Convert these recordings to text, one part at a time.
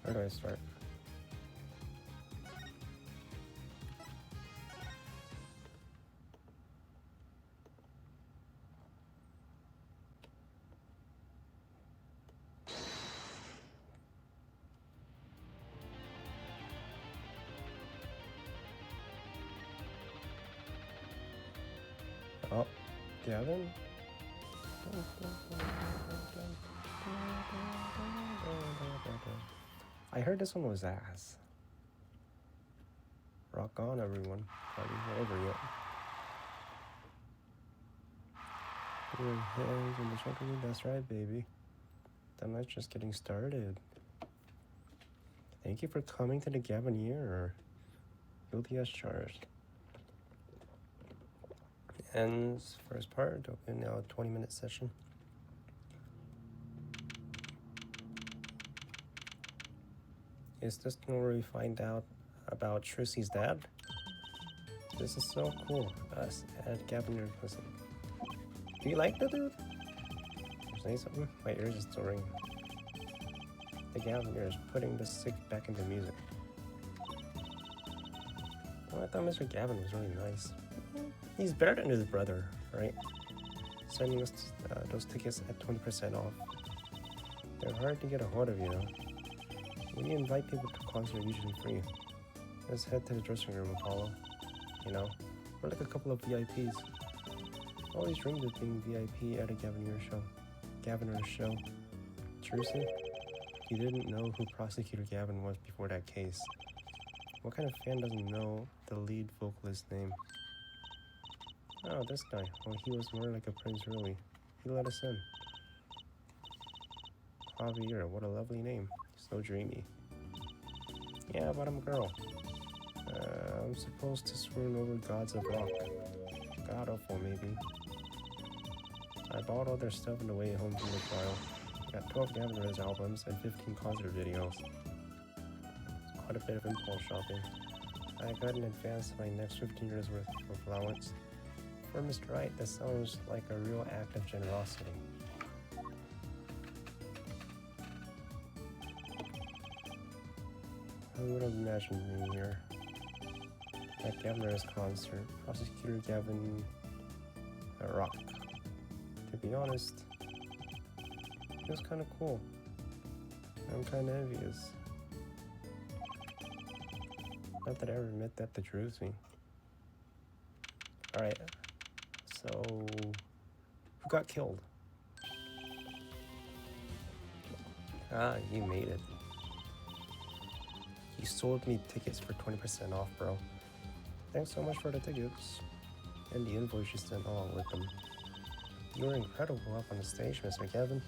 Where do I start? Oh, Gavin? I heard this one was ass. Rock on, everyone. Party's not over yet. Your hands in the shoulder. That's right, baby. The night's just getting started. Thank you for coming to the Gavin Year. Guilty as charged. And first part, open now a 20-minute session. Is this where we find out about Trussy's dad? This is so cool. Us at Gavin Year. Listen. Do you like the dude? Say something? My ears are still ringing. The Gavin Year is putting the sick back into music. Oh, I thought Mr. Gavin was really nice. He's better than his brother, right? Sending us those tickets at 20% off. They're hard to get a hold of, you know. When you invite people to concerts, usually free. Let's head to the dressing room, Apollo. You know, we're like a couple of VIPs. Always dreamed of being VIP at a Gavin Year show. Gavin Year show. Seriously? You didn't know who Prosecutor Gavin was before that case. What kind of fan doesn't know the lead vocalist's name? Oh, this guy. Well, he was more like a prince, really. He let us in. Javier, what a lovely name. So dreamy. Yeah, but I'm a girl. I'm supposed to swoon over gods of rock. God awful, maybe. I bought all their stuff on the way home from the trial. Got 12 Gavin Year's albums and 15 concert videos. It's quite a bit of impulse shopping. I got in advance my next 15 years worth of allowance. For Mr. Wright, that sounds like a real act of generosity. Who would have imagined me here? At Gavin Year's concert, Prosecutor Gavin Rock. To be honest, it was kind of cool. I'm kind of envious. Not that I ever admit that the truth me. Alright, so who got killed? Ah, you made it. You sold me tickets for 20% off, bro. Thanks so much for the tickets. And the invoice you sent along with them. You were incredible up on the stage, Mr. Gavin.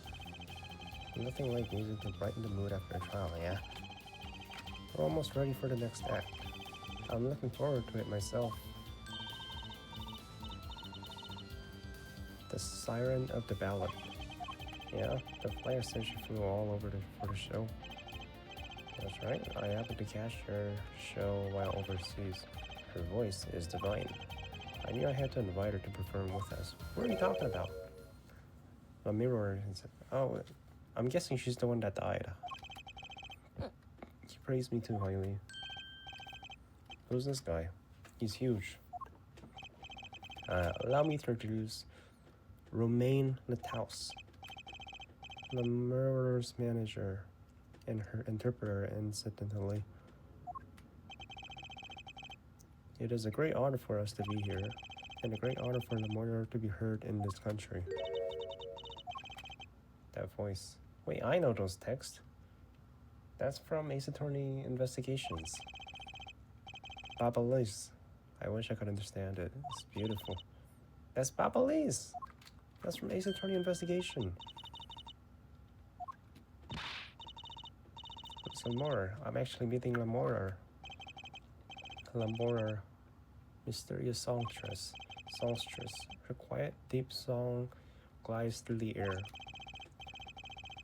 Nothing like music to brighten the mood after a trial, yeah? We're almost ready for the next act. I'm looking forward to it myself. The Siren of the Ballad. Yeah, the flyer says she flew all over for the show. That's right, I happened to catch her show while overseas. Her voice is divine. I knew I had to invite her to perform with us. What are you talking about? A mirror. Oh, I'm guessing she's the one that died. He praised me too highly. Who's this guy? He's huge. Allow me to introduce Romaine Nataus, the murderer's manager and her interpreter, incidentally. It is a great honor for us to be here, and a great honor for the murderer to be heard in this country. That voice. Wait, I know those texts. That's from Ace Attorney Investigations. Baba Liz. I wish I could understand it. It's beautiful. That's Baba Liz. That's from Ace Attorney Investigation. It's Lamora. I'm actually meeting Lamora. Lamora. Mysterious songstress. Her quiet, deep song glides through the air.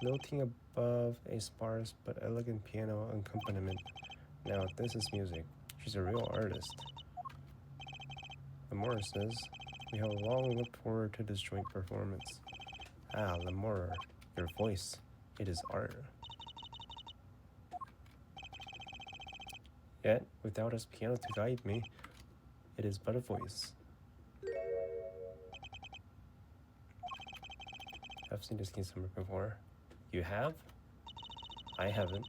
Noting above a sparse but elegant piano accompaniment. Now, this is music. She's a real artist. Lamora says, we have long looked forward to this joint performance. Ah, Lamora, your voice, it is art. Yet, without his piano to guide me, it is but a voice. I've seen this kid somewhere before. You have? I haven't.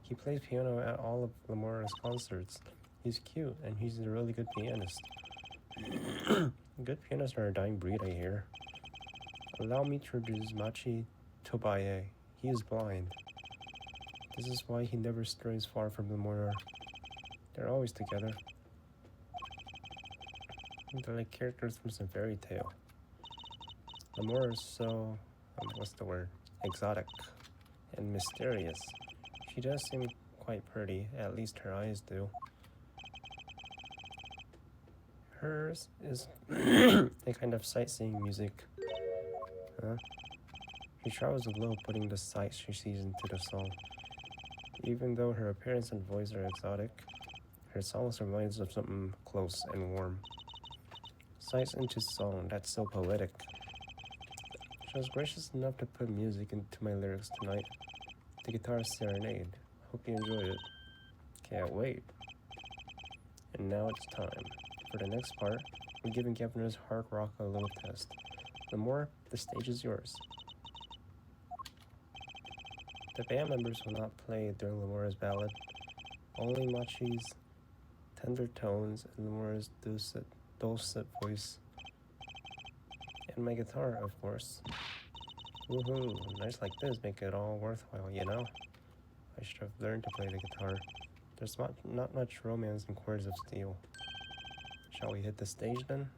He plays piano at all of Lamora's concerts. He's cute, and he's a really good pianist. Good pianists are a dying breed, I hear. Allow me to introduce Machi Tobaye. He is blind. This is why he never strays far from Lamora. They're always together. They're like characters from some fairy tale. Lamora is so, what's the word? Exotic and mysterious. She does seem quite pretty, at least her eyes do. Hers is a kind of sightseeing music. Huh? She travels the globe putting the sights she sees into the song. Even though her appearance and voice are exotic, her songs remind us of something close and warm. Sights into song, that's so poetic. She was gracious enough to put music into my lyrics tonight. The guitar serenade. Hope you enjoyed it. Can't wait. And now it's time. For the next part, we're giving Governor's hard rock a little test. Lamora, the stage is yours. The band members will not play during Lamora's ballad. Only Machi's tender tones and Lamora's dulcet voice. And my guitar, of course. Woohoo, nights like this make it all worthwhile, you know? I should have learned to play the guitar. There's not much romance in chords of steel. Shall we hit the stage then?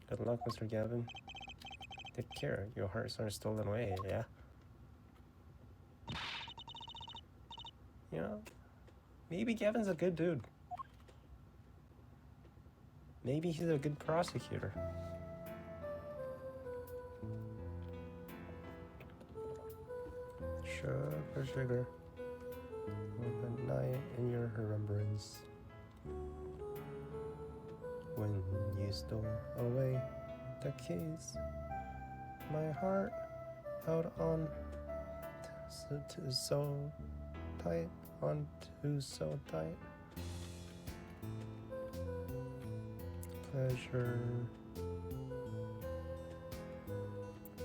Good luck, Mr. Gavin. Take care, your hearts aren't stolen away, yeah? You know, maybe Gavin's a good dude. Maybe he's a good prosecutor. Sugar, sugar, with a night in your remembrance. When you stole away the keys, my heart held on to so tight, on to so tight. Pleasure,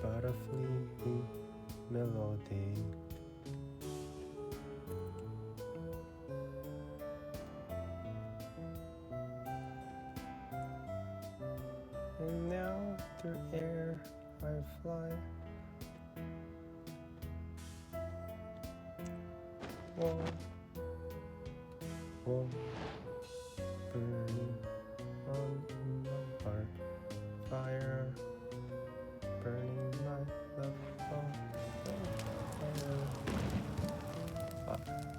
but a fleeting melody. And now through air I fly. Whoa, whoa, burning on my heart, fire, burning my love,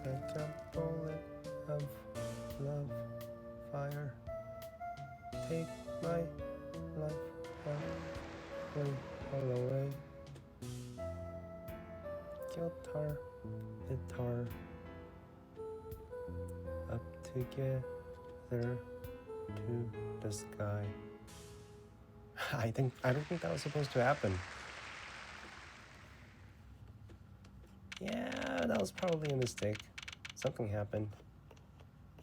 like a bullet of love, fire, take my life away, all away. Guitar, up together to the sky. I don't think that was supposed to happen. Yeah, that was probably a mistake. Something happened.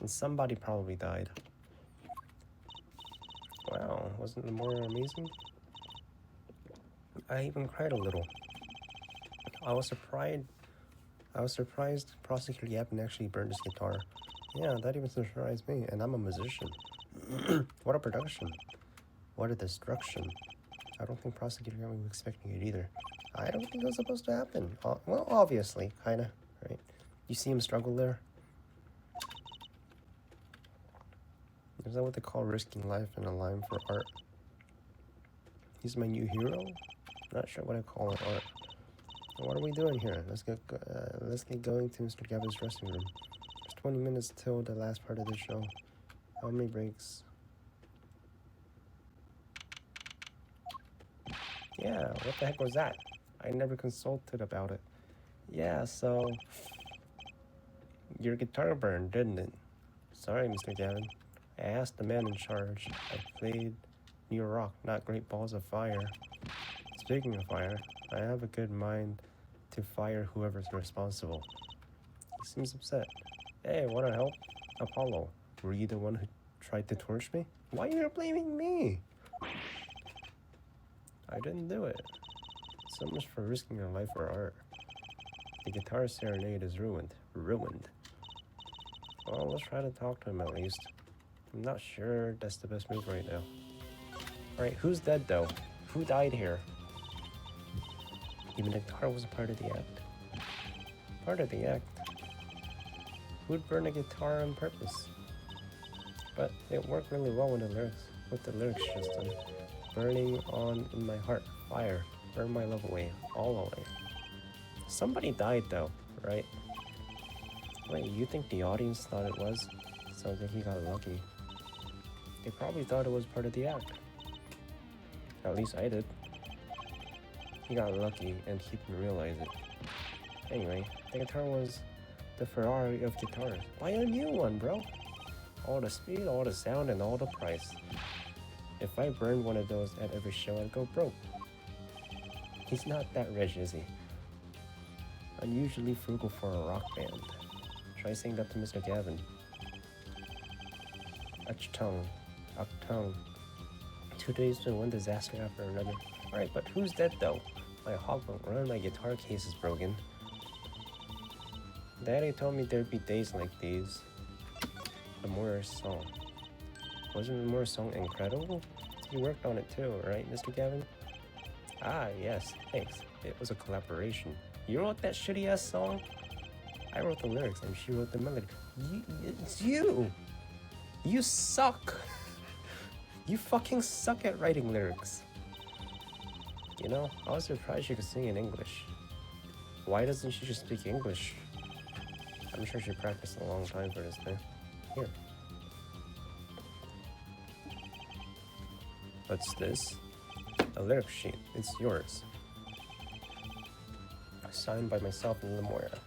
And somebody probably died. Wow, wasn't the more amazing? I even cried a little. I was surprised Prosecutor Gavin actually burned his guitar. Yeah, that even surprised me, and I'm a musician. What a production. What a destruction. I don't think Prosecutor Gavin was expecting it either. I don't think it was supposed to happen. Well, obviously, kinda, right? You see him struggle there? Is that what they call risking life in a line for art? He's my new hero? Not sure what I call it art. What are we doing here? Let's get going to Mr. Gavin's dressing room. There's 20 minutes till the last part of the show. How many breaks? Yeah, what the heck was that? I never consulted about it. Yeah, so your guitar burned, didn't it? Sorry, Mr. Gavin. I asked the man in charge. I played New Rock, not Great Balls of Fire. Speaking of fire, I have a good mind to fire whoever's responsible. He seems upset. Hey, wanna help? Apollo, were you the one who tried to torch me? Why are you blaming me? I didn't do it. So much for risking your life for art. The guitar serenade is ruined. Ruined. Well, let's try to talk to him at least. I'm not sure that's the best move right now. Alright, who's dead though? Who died here? Even the guitar was a part of the act. Part of the act. Who'd burn a guitar on purpose? But it worked really well with the lyrics just done. Burning on in my heart, fire, burn my love away, all away. Somebody died though, right? Wait, you think the audience thought it was? Sounds like he got lucky. They probably thought it was part of the act. At least I did. He got lucky and he didn't realize it. Anyway, the guitar was the Ferrari of guitars. Buy a new one, bro! All the speed, all the sound, and all the price. If I burned one of those at every show, I'd go broke. He's not that rich, is he? Unusually frugal for a rock band. Try saying that to Mr. Gavin. Ach-tung. Ach-tung. 2 days to one disaster after another. Alright, but who's dead though? My hog won't run, my guitar case is broken. Daddy told me there'd be days like these. The Moore song. Wasn't the Moore song incredible? You worked on it too, right, Mr. Gavin? Ah, yes, thanks. It was a collaboration. You wrote that shitty-ass song? I wrote the lyrics and she wrote the melody. It's you! You suck! You fucking suck at writing lyrics. You know, I was surprised she could sing in English. Why doesn't she just speak English? I'm sure she practiced a long time for this thing. Here. What's this? A lyric sheet. It's yours. Signed by myself and Lemoyra.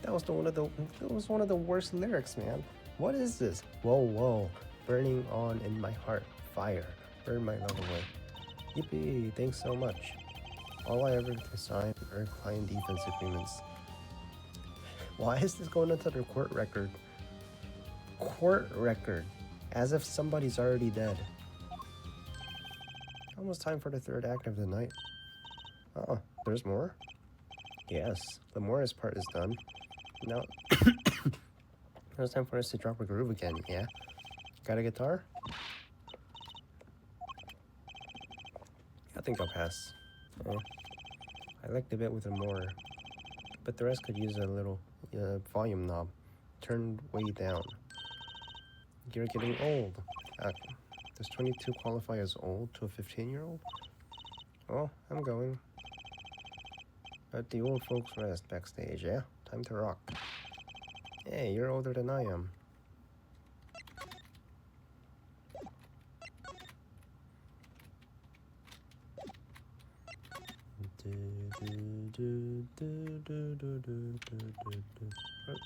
That was one of the worst lyrics, man. What is this? Whoa, whoa. Burning on in my heart. Fire. Burn my love away. Yippee, thanks so much. All I ever to sign are client defense agreements. Why is this going into their court record? Court record. As if somebody's already dead. Almost time for the third act of the night. Oh, there's more? Yes, the Morris part is done. Now, now it's time for us to drop a groove again, yeah? Got a guitar? I think I'll pass. I like the bit with the Moore, but the rest could use a little volume knob turned way down. You're getting old. Does 22 qualify as old to a 15-year-old? Oh, I'm going. Let the old folks rest backstage, yeah? Time to rock. Hey, you're older than I am.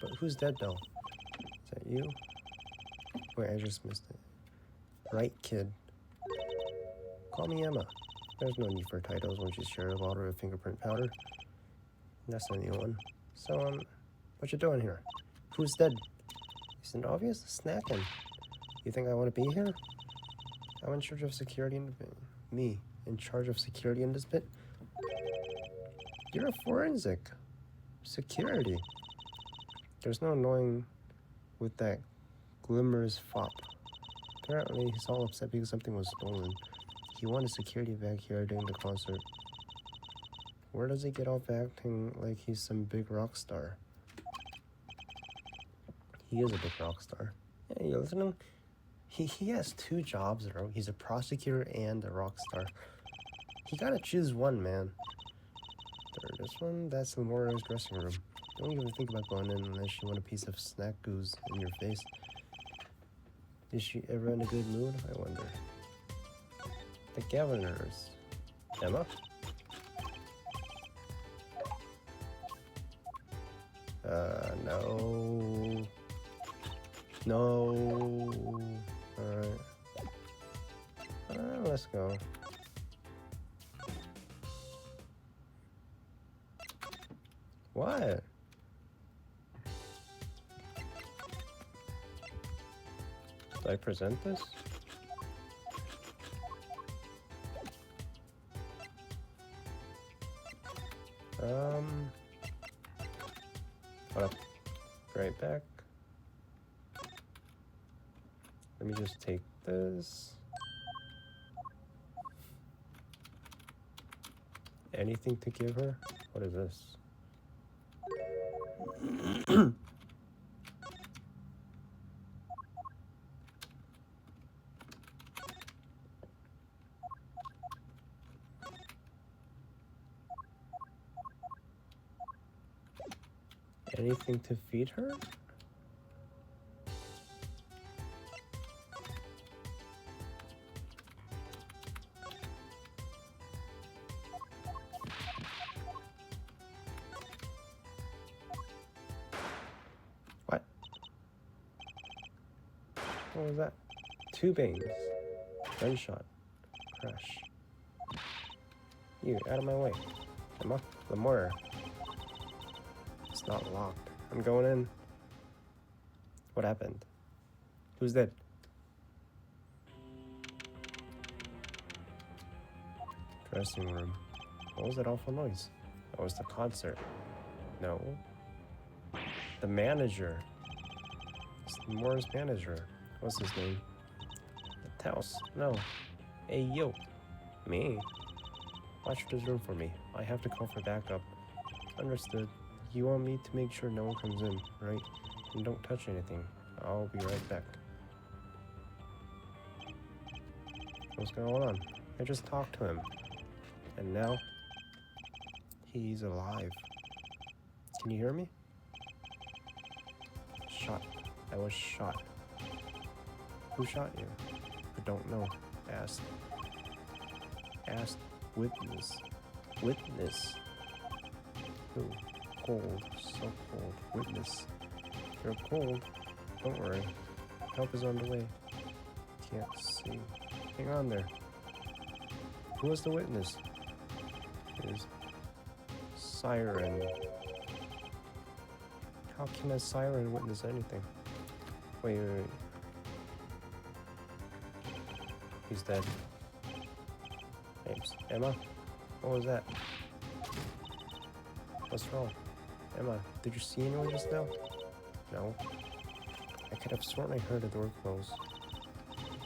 But who's dead though? Is that you? Wait, I just missed it. Right, kid. Call me Emma. There's no need for titles when she's shared a bottle of fingerprint powder. That's a new one. So, what you doing here? Who's dead? Isn't it obvious? Snacking. You think I want to be here? I'm in charge of security in the bit. Me, in charge of security in this bit? You're a forensic. Security. There's no knowing with that Glimmer's fop. Apparently, he's all upset because something was stolen. He wanted security back here during the concert. Where does he get off acting like he's some big rock star? He is a big rock star. Yeah, you listening? He has 2 jobs, bro. He's a prosecutor and a rock star. He gotta choose one, man. This one, that's Lemora's dressing room. Don't even think about going in unless you want a piece of snack goose in your face. Is she ever in a good mood? I wonder. The Governors. Emma? No. No. Alright. Let's go. What? Should I present this? Hold up. Be right back. Let me just take this. Anything to give her? What is this? Anything to feed her? What? What was that? Two bangs. Gunshot. Crash. You, out of my way. Emma, Lamore. It's not locked. I'm going in. What happened? Who's dead? Dressing room. What was that awful noise? That was the concert. No. The manager. It's Lamore's manager. What's his name? Taos. No. Hey, yo. Me? Watch this room for me. I have to call for backup. Understood. You want me to make sure no one comes in, right? And don't touch anything. I'll be right back. What's going on? I just talked to him. And now, he's alive. Can you hear me? Shot. I was shot. Who shot you? I don't know. Asked. Asked. Witness. Witness. Who? Cold. So cold. Witness. You're cold. Don't worry. Help is on the way. Can't see. Hang on there. Who was the witness? Is siren. How can a siren witness anything? Wait. He's dead. Names. Emma? What was that? What's wrong? Emma, did you see anyone just now? No. I could have sworn I heard the door close.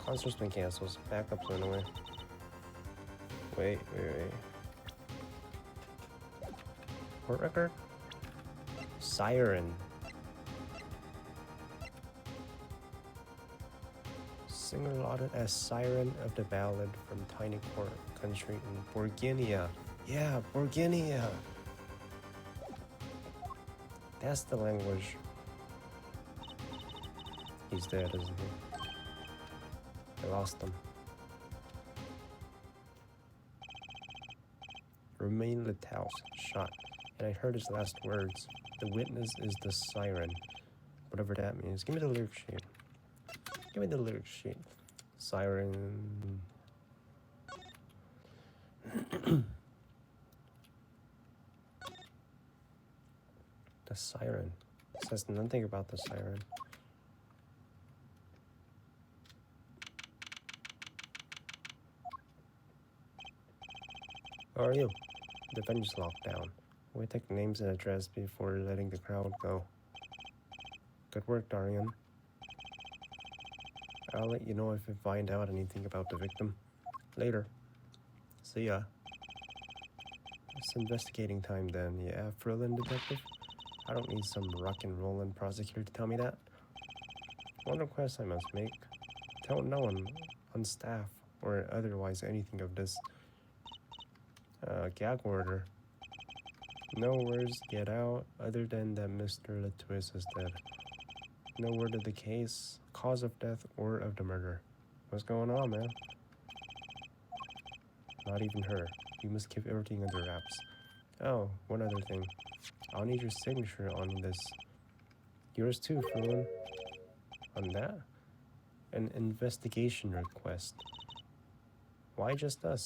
Concert's been canceled. Backup's went away. Wait. Court record? Siren. Singer lauded as Siren of the Ballad from Tiny Court Country in Borginia. Yeah, Borginia. That's the language. He's dead, isn't he? I lost him. Romain Letaus shot, and I heard his last words. The witness is the siren. Whatever that means. Give me the lyric sheet. Give me the lyric sheet. Siren. The siren. It says nothing about the siren. How are you? The venue's locked down. We take names and address before letting the crowd go. Good work, Darian. I'll let you know if I find out anything about the victim. Later. See ya. It's investigating time then, yeah, Frillin detective? I don't need some rock and rollin' prosecutor to tell me that. One request I must make. Tell no one on staff or otherwise anything of this gag order. No words get out other than that Mr. Latuis is dead. No word of the case, cause of death, or of the murder. What's going on, man? Not even her. You must keep everything under wraps. Oh, one other thing. I'll need your signature on this. Yours too, Frulin. On that? An investigation request. Why just us?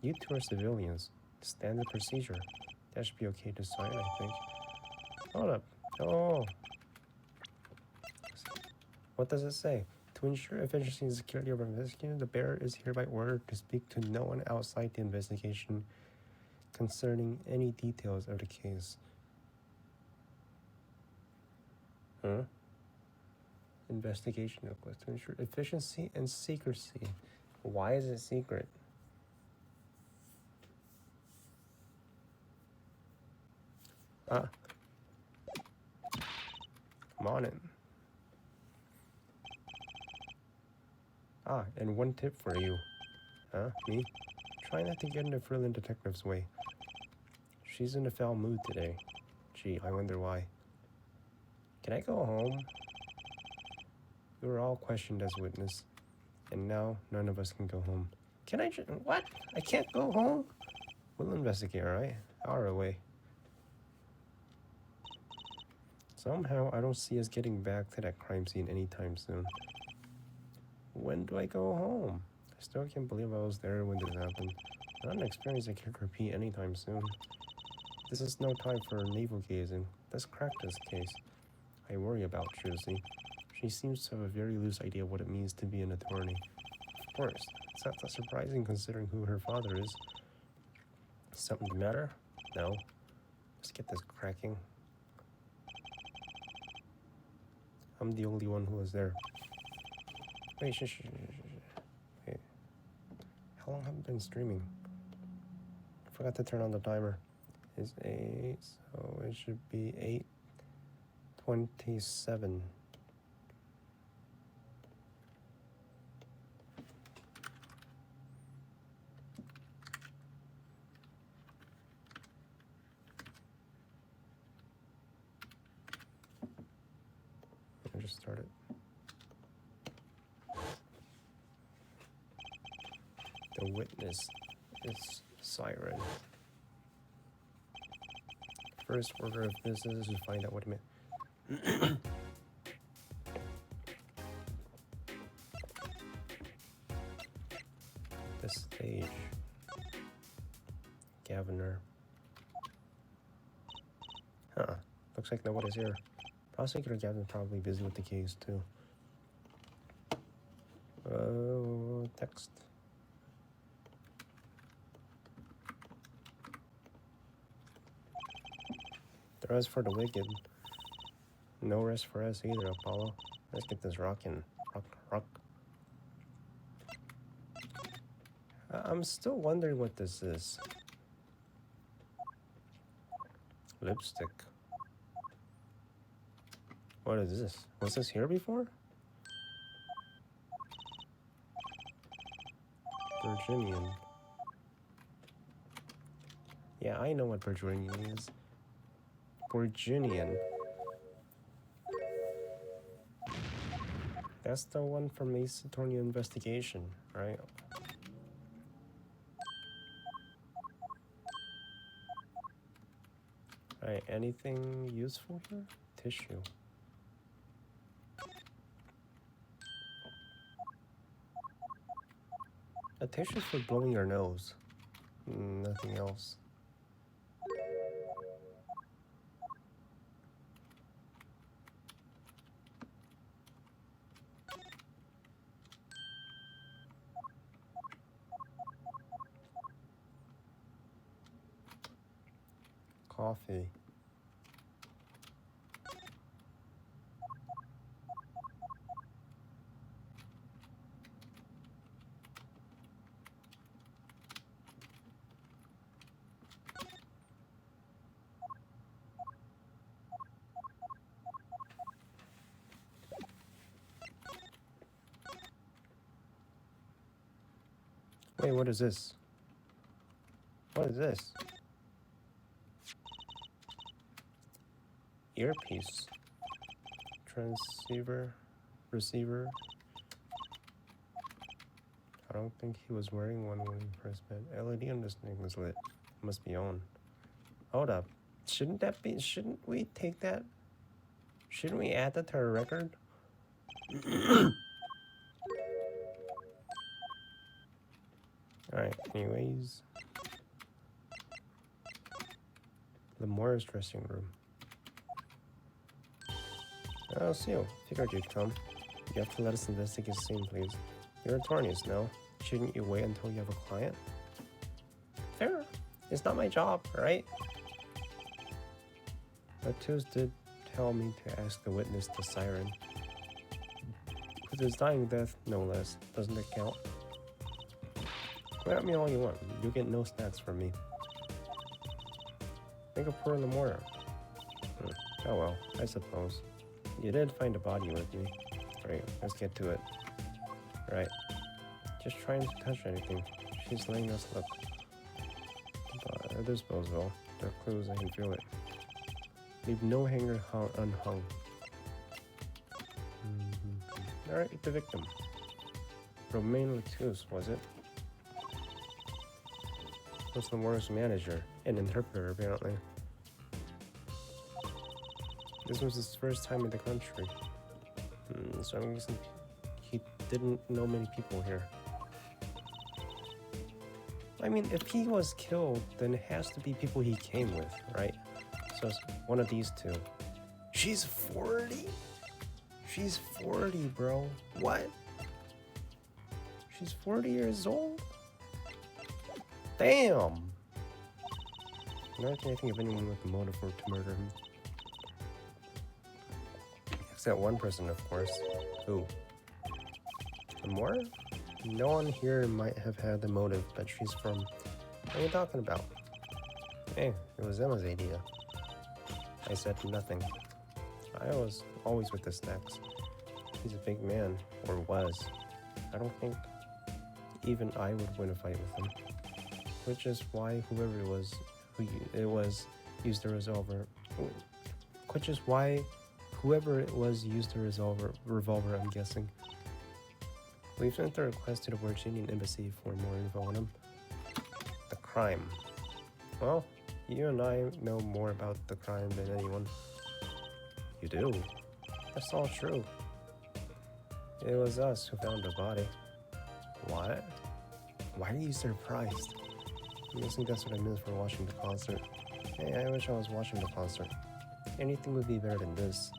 You two are civilians. Standard procedure. That should be okay to sign, I think. Hold up. Oh. What does it say? To ensure efficiency and security of our investigation, the bearer is hereby ordered to speak to no one outside the investigation concerning any details of the case. Huh? Investigation request to ensure efficiency and secrecy. Why is it secret? Ah. Come on in. Ah, and one tip for you. Huh? Me? Try not to get in the Frillin detective's way. She's in a foul mood today. Gee, I wonder why. Can I go home? We were all questioned as witness, and now none of us can go home. Can I just... What? I can't go home? We'll investigate, alright? Our way. Somehow, I don't see us getting back to that crime scene anytime soon. When do I go home? I still can't believe I was there when this happened. Not an experience I can't repeat anytime soon. This is no time for navel gazing. Let's crack this case. I worry about Trilogy. She seems to have a very loose idea of what it means to be an attorney. Of course, it's not that surprising considering who her father is. Something the matter? No. Let's get this cracking. I'm the only one who was there. Wait, wait. How long have I been streaming? I forgot to turn on the timer. It's 8, so it should be 8:27. I just started. The witness is Siren. First order of business is to find out what it meant. The stage. Governor. Huh. Looks like nobody's here. Prosecutor Gavin's probably busy with the case too. Text. The rest for the wicked. No rest for us either, Apollo. Let's get this rockin'. Rock. I'm still wondering what this is. Lipstick. What is this? Was this here before? Virginian. Yeah, I know what Virginian is. Virginian. That's the one from Ace Attorney Investigation, right? Alright, anything useful here? Tissue. A tissue for blowing your nose. Nothing else. Coffee. Wait, what is this? What is this? Earpiece. Transceiver. Receiver. I don't think he was wearing one when he first met. LED on this thing was lit. Must be on. Hold up. Shouldn't we take that? Shouldn't we add that to our record? Alright, anyways. Lamora's dressing room. Oh, Seal. Figured you'd come. You have to let us investigate the scene, please. You're attorneys, no? Shouldn't you wait until you have a client? Fair. It's not my job, right? But Twos did tell me to ask the witness the siren. With his dying death, no less. Doesn't it count? Grab me all you want. You get no snacks from me. Make a pour in the mortar. Oh well, I suppose. You did find a body with me. Right, let's get to it. Right. Just trying to touch anything. She's letting us look. But at disposal. There are clues, I can feel it. Leave no hanger unhung. Alright, the victim. Romain Latus, was it? Was the Morris manager and interpreter, apparently. This was his first time in the country. So I'm guessing he didn't know many people here. I mean, if he was killed, then it has to be people he came with, right? So it's one of these two. She's 40? She's 40, bro. What? She's 40 years old? Damn! Now I can't think of anyone with a motive to murder him. Except one person, of course. Who? More? No one here might have had the motive, but she's from... What are you talking about? Hey, it was Emma's idea. I said nothing. I was always with the snacks. He's a big man, or was. I don't think even I would win a fight with him. Which is why whoever it was used the revolver. Which is why whoever it was used the revolver, I'm guessing. We've sent a request to the Virginian Embassy for more info on him. The crime. Well, you and I know more about the crime than anyone. You do? That's all true. It was us who found the body. What? Why are you surprised? I'm guessing that's what I meant for watching the concert. Hey, I wish I was watching the concert. Anything would be better than this.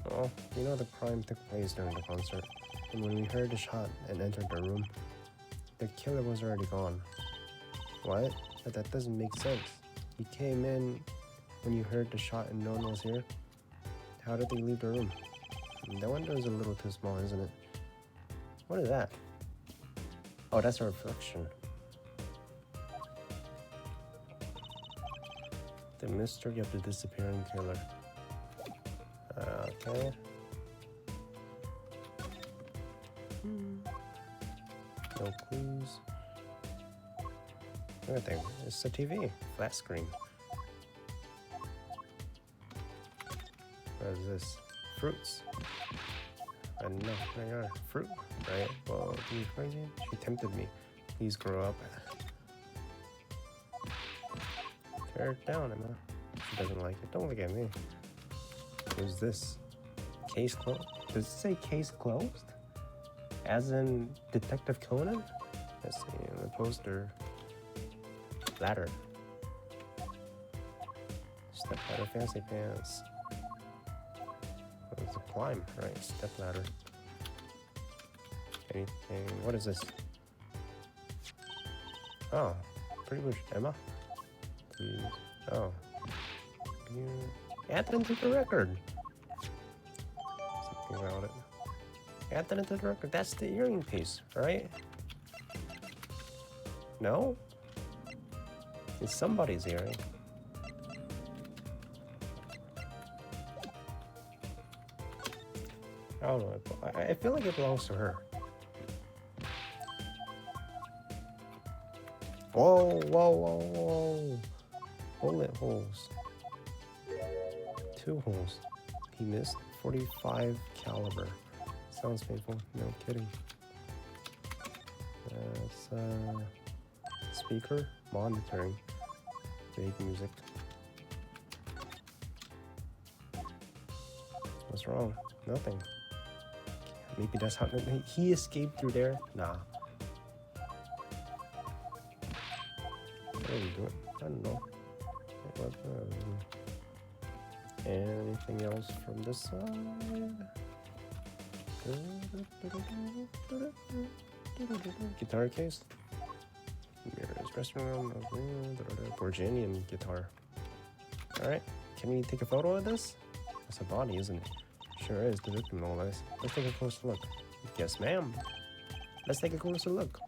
Well, you know the crime took place during the concert. And when we heard the shot and entered the room, the killer was already gone. What? But that doesn't make sense. He came in when you heard the shot and no one was here? How did they leave the room? That window is a little too small, isn't it? What is that? Oh, that's a reflection. The mystery of the disappearing killer. Okay. No clues. Everything. It's a TV. Flat screen. What is this? Fruits. I don't know. They are fruit, right? Well, are you crazy? She tempted me. Please grow up. Tear it down, Emma. She doesn't like it. Don't look at me. Who's this? Case closed? Does it say case closed? As in Detective Conan? Let's see, the poster. Ladder. Step ladder, fancy pants. It's a climb, right? Step ladder. Anything? What is this? Oh, pretty much Emma. Please. Oh. Can you add that into the record? Something about it. Add that into the record. That's the earring piece, right? No? It's somebody's earring. I don't know. I feel like it belongs to her. Whoa, whoa, whoa, whoa. Bullet holes. 2 holes. He missed 45 caliber. Sounds painful. No kidding. That's speaker monitoring. Vague music. What's wrong? Nothing. Maybe that's how he escaped through there. Nah. What are we doing? I don't know. Anything else from this side? Guitar case. Mirrors, restroom room, Borgianian guitar. Alright, can we take a photo of this? It's a body, isn't it? Sure is, the victim, no less. Let's take a closer look. Yes, ma'am. Let's take a closer look.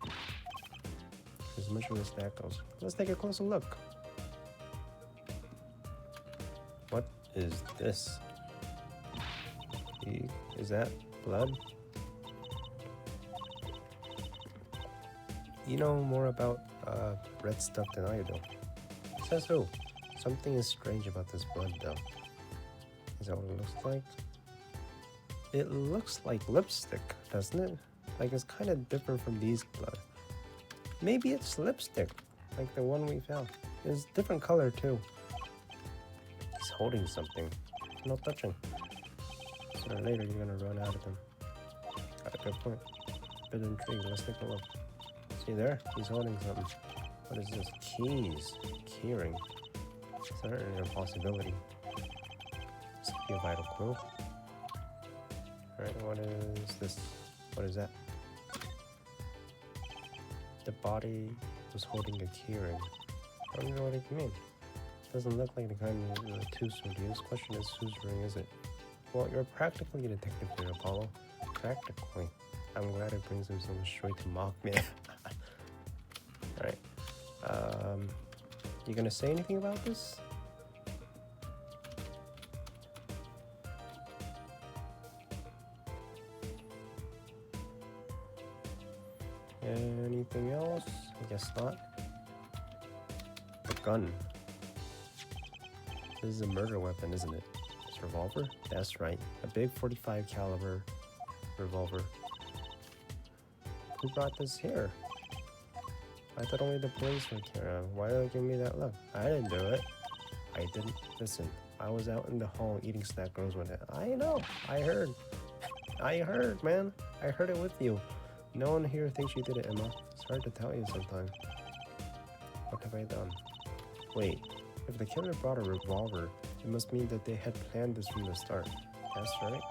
As much as that goes. Let's take a closer look. What is this? Is that blood? You know more about red stuff than I do. Says who? Something is strange about this blood, though. Is that what it looks like? It looks like lipstick, doesn't it? Like it's kind of different from these blood. Maybe it's lipstick, like the one we found. It's different color too. He's holding something. No touching. Sooner or later you're gonna run out of them. Got a good point. Bit intrigued. Let's take a look. See there? He's holding something. What is this? Keys. Keyring. Certainly a possibility. This could be a vital clue. Alright, what is this? What is that? The body was holding a keyring. I don't know what it can mean. Doesn't look like the kind of tooth would use. Question is, whose ring is it? Well, you're practically a detective here, Apollo. Practically. I'm glad it brings him so much joy to mock me. Alright. You gonna say anything about this? Anything else? I guess not. The gun. This is a murder weapon, isn't it? It's a revolver? That's right. A big 45 caliber revolver. Who brought this here? I thought only the police were here. Why did they give me that look? I didn't do it. I didn't. Listen, I was out in the hall eating snack girls with it. I know. I heard. I heard, man. I heard it with you. No one here thinks you did it, Emma. It's hard to tell you sometimes. What have I done? Wait, if the killer brought a revolver, it must mean that they had planned this from the start. That's right.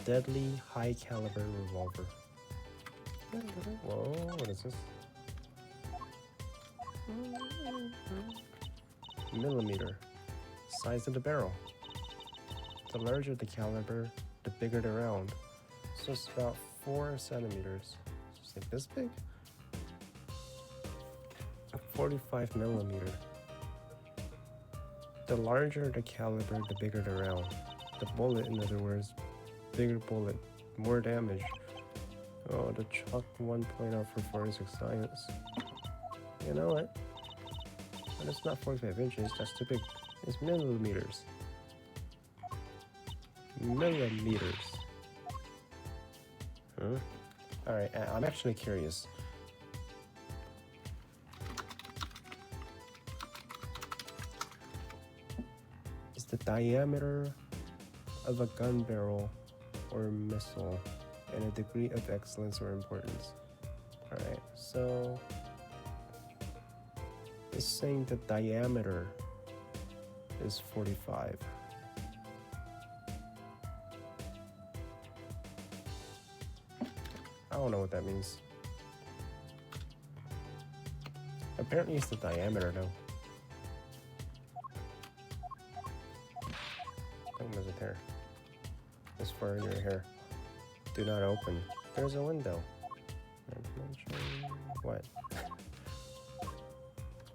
Deadly high caliber revolver. Whoa, what is this? Millimeter. Size of the barrel. The larger the caliber, the bigger the round. So it's about 4 centimeters. Just like this big? 45 millimeter. The larger the caliber, the bigger the round. The bullet, in other words, bigger bullet, more damage. Oh, the chalk 1.0 for forensic science. You know what? But it's not 45 inches, that's too big. It's millimeters. Millimeters. Huh? Alright, I'm actually curious. Is the diameter of a gun barrel or missile and a degree of excellence or importance? Alright, so it's saying the diameter is 45. I don't know what that means. Apparently it's the diameter though. Don't mess with hair. As far as your hair. Do not open. There's a window. What?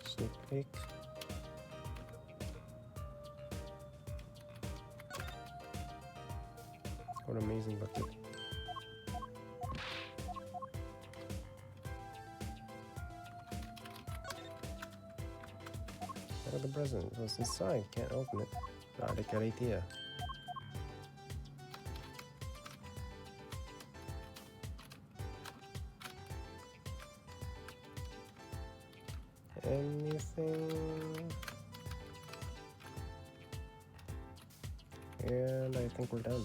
Sneak peek. What an amazing bucket. What are the presents? What's inside? Can't open it. Not a good idea. Anything? And I think we're done.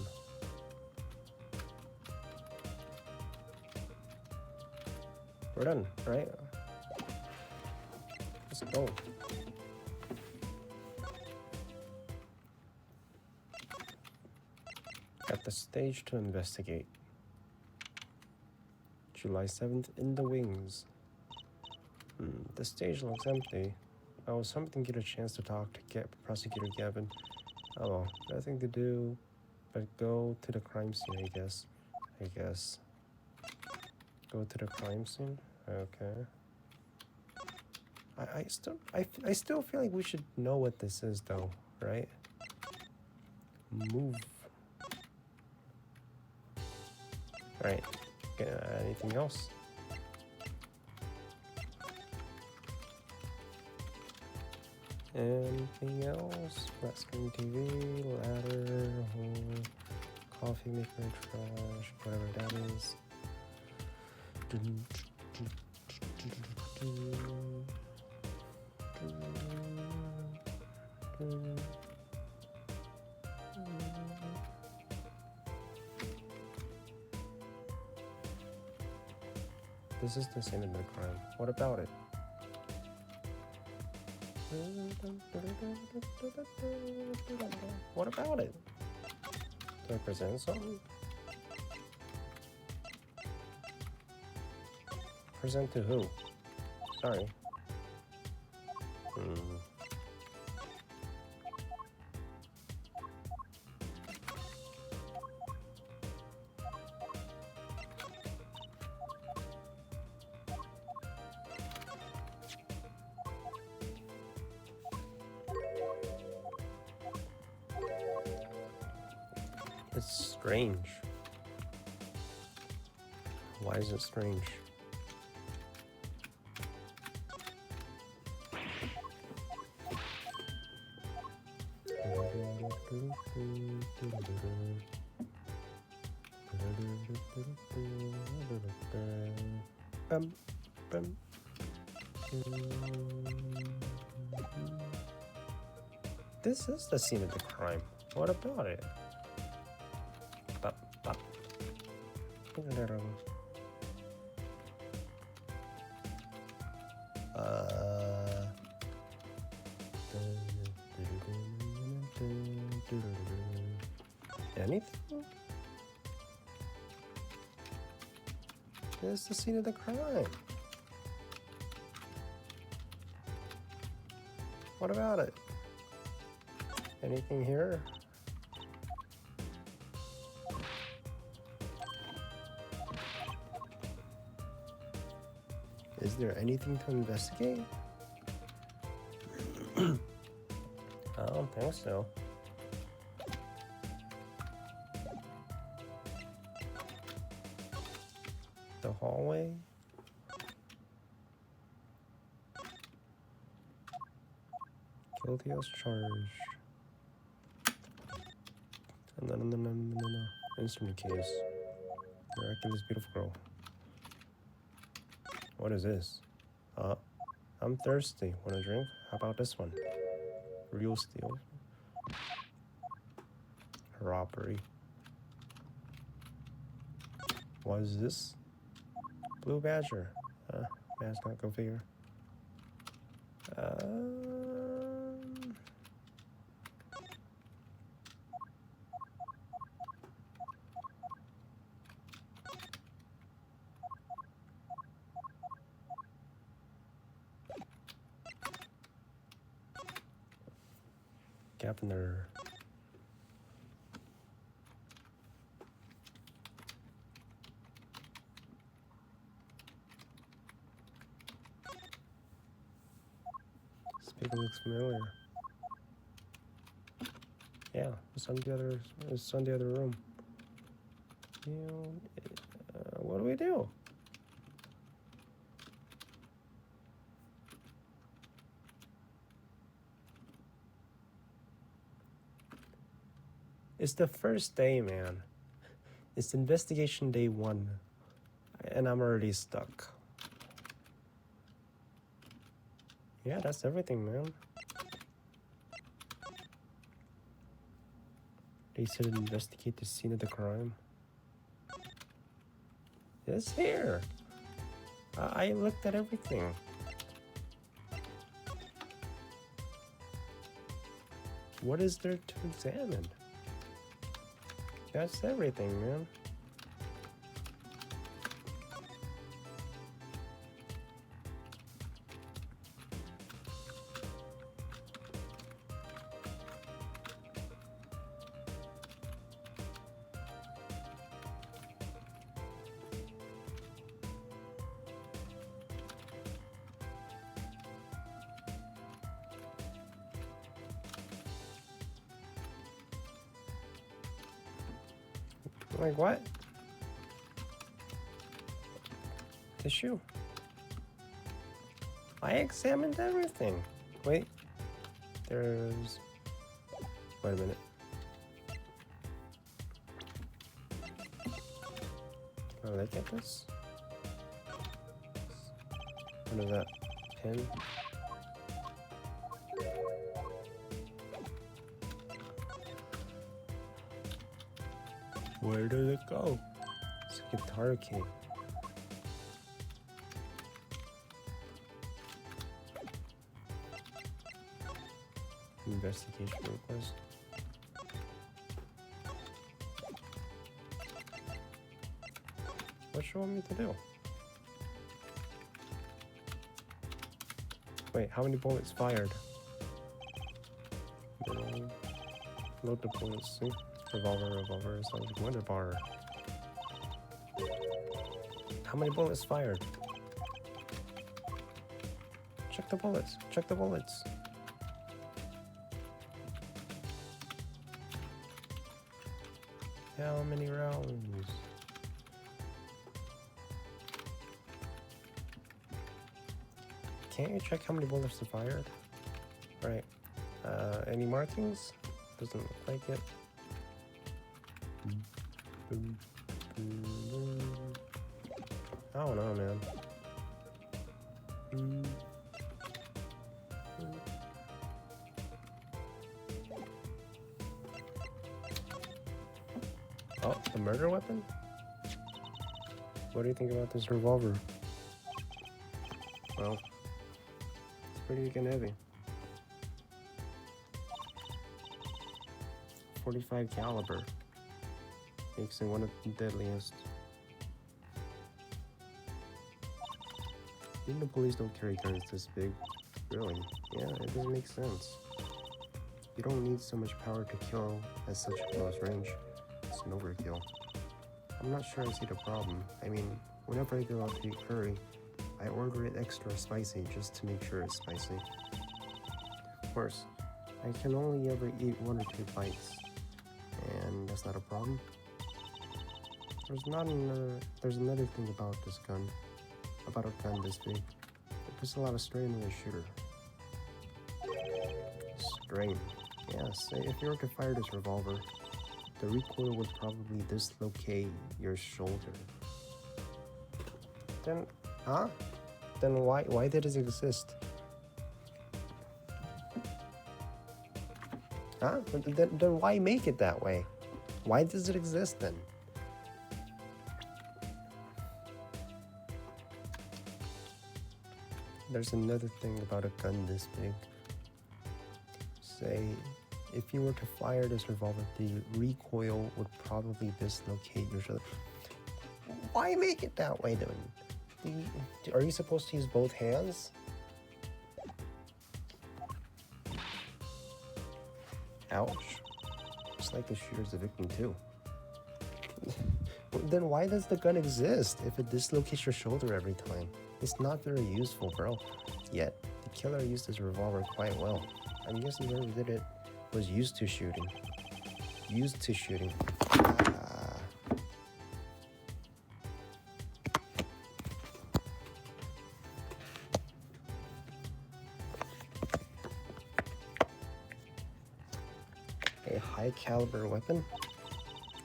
We're done, right? Let's go. Got The stage to investigate. July 7th in the wings. The stage looks empty. I was hoping to get a chance to talk to Prosecutor Gavin. Oh, nothing to do but go to the crime scene, I guess. Go to the crime scene? Okay. I still feel like we should know what this is though, right? Move. Alright. Anything else? Anything else? Flat screen TV, ladder, hole, coffee maker, trash, whatever that is. This is the scene of the crime. What about it? What about it? Do I present something? Present to who? Sorry. It's strange. Why is it strange? This is the scene of the crime. What about it? Anything? This is the scene of the crime. What about it? Anything here? Is there anything to investigate? I don't think so. The hallway? Guilty as charged. No. Instrument case. Miraculous beautiful girl. What is this? I'm thirsty. Want a drink? How about this one? Real steel. Robbery. What is this? Blue Badger. Mascot, go figure. Governor. Speaker looks familiar. Yeah, it's on the other room. What do we do? It's the first day, man. It's investigation day 1. And I'm already stuck. Yeah, that's everything, man. They said investigate the scene of the crime. It's here. I looked at everything. What is there to examine? That's everything, man. Like what? Tissue? I examined everything. Wait. There's... Wait a minute. Oh, look at this. What is that? Pin? Where did it go? It's a guitar key. Investigation request. What you want me to do? Wait, how many bullets fired? Load the bullets. See? Revolver, sounds like wonder bar. How many bullets fired? Check the bullets. Check the bullets. How many rounds? Can't you check how many bullets are fired? Right. Any markings? Doesn't look like it. I don't know, man. Oh, the murder weapon? What do you think about this revolver? Well, it's pretty again heavy. 45 caliber. Makes it one of the deadliest. Even the police don't carry guns this big. Really? Yeah, it doesn't make sense. You don't need so much power to kill at such a close range. It's an overkill. I'm not sure I see the problem. I mean, whenever I go out to eat curry, I order it extra spicy just to make sure it's spicy. Of course, I can only ever eat 1 or 2 bites, and that's not a problem. There's another thing about this gun, about a gun this big. It puts a lot of strain on the shooter. Strain. Yes, if you were to fire this revolver, the recoil would probably dislocate your shoulder. Then, huh? Then why did it exist? Huh? Then why make it that way? Why does it exist then? There's another thing about a gun this big. Say, if you were to fire this revolver, the recoil would probably dislocate your shoulder. Why make it that way then? Are you supposed to use both hands? Ouch. It's like the shooter's a victim too. Then why does the gun exist if it dislocates your shoulder every time? It's not very useful, bro. Yet, the killer used his revolver quite well. I'm guessing whoever did it was used to shooting. A high caliber weapon?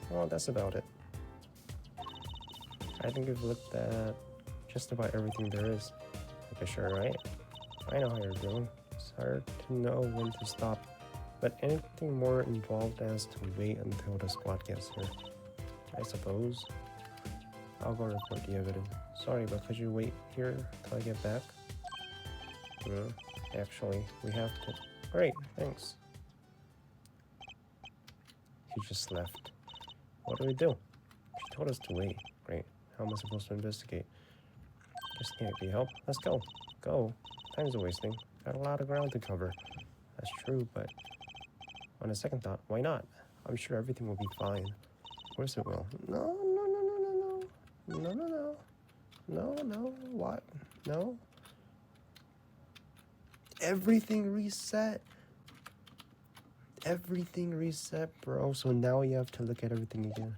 Well, that's about it. I think we've looked at just about everything there is. Like a sure, right? I know how you're doing. It's hard to know when to stop, but anything more involved has to wait until the squad gets here. I suppose. I'll go report the evidence. Sorry, but could you wait here till I get back? Actually, we have to. Great, thanks. He just left. What do we do? She told us to wait. Great. How am I supposed to investigate? Just can't be helped. Let's go. Go. Time's wasting. Got a lot of ground to cover. That's true, but on a second thought, why not? I'm sure everything will be fine. Of course it will. No, no, no, no, no, no. No, no, no. No, no. What? No. Everything reset. Everything reset, bro. So now you have to look at everything again.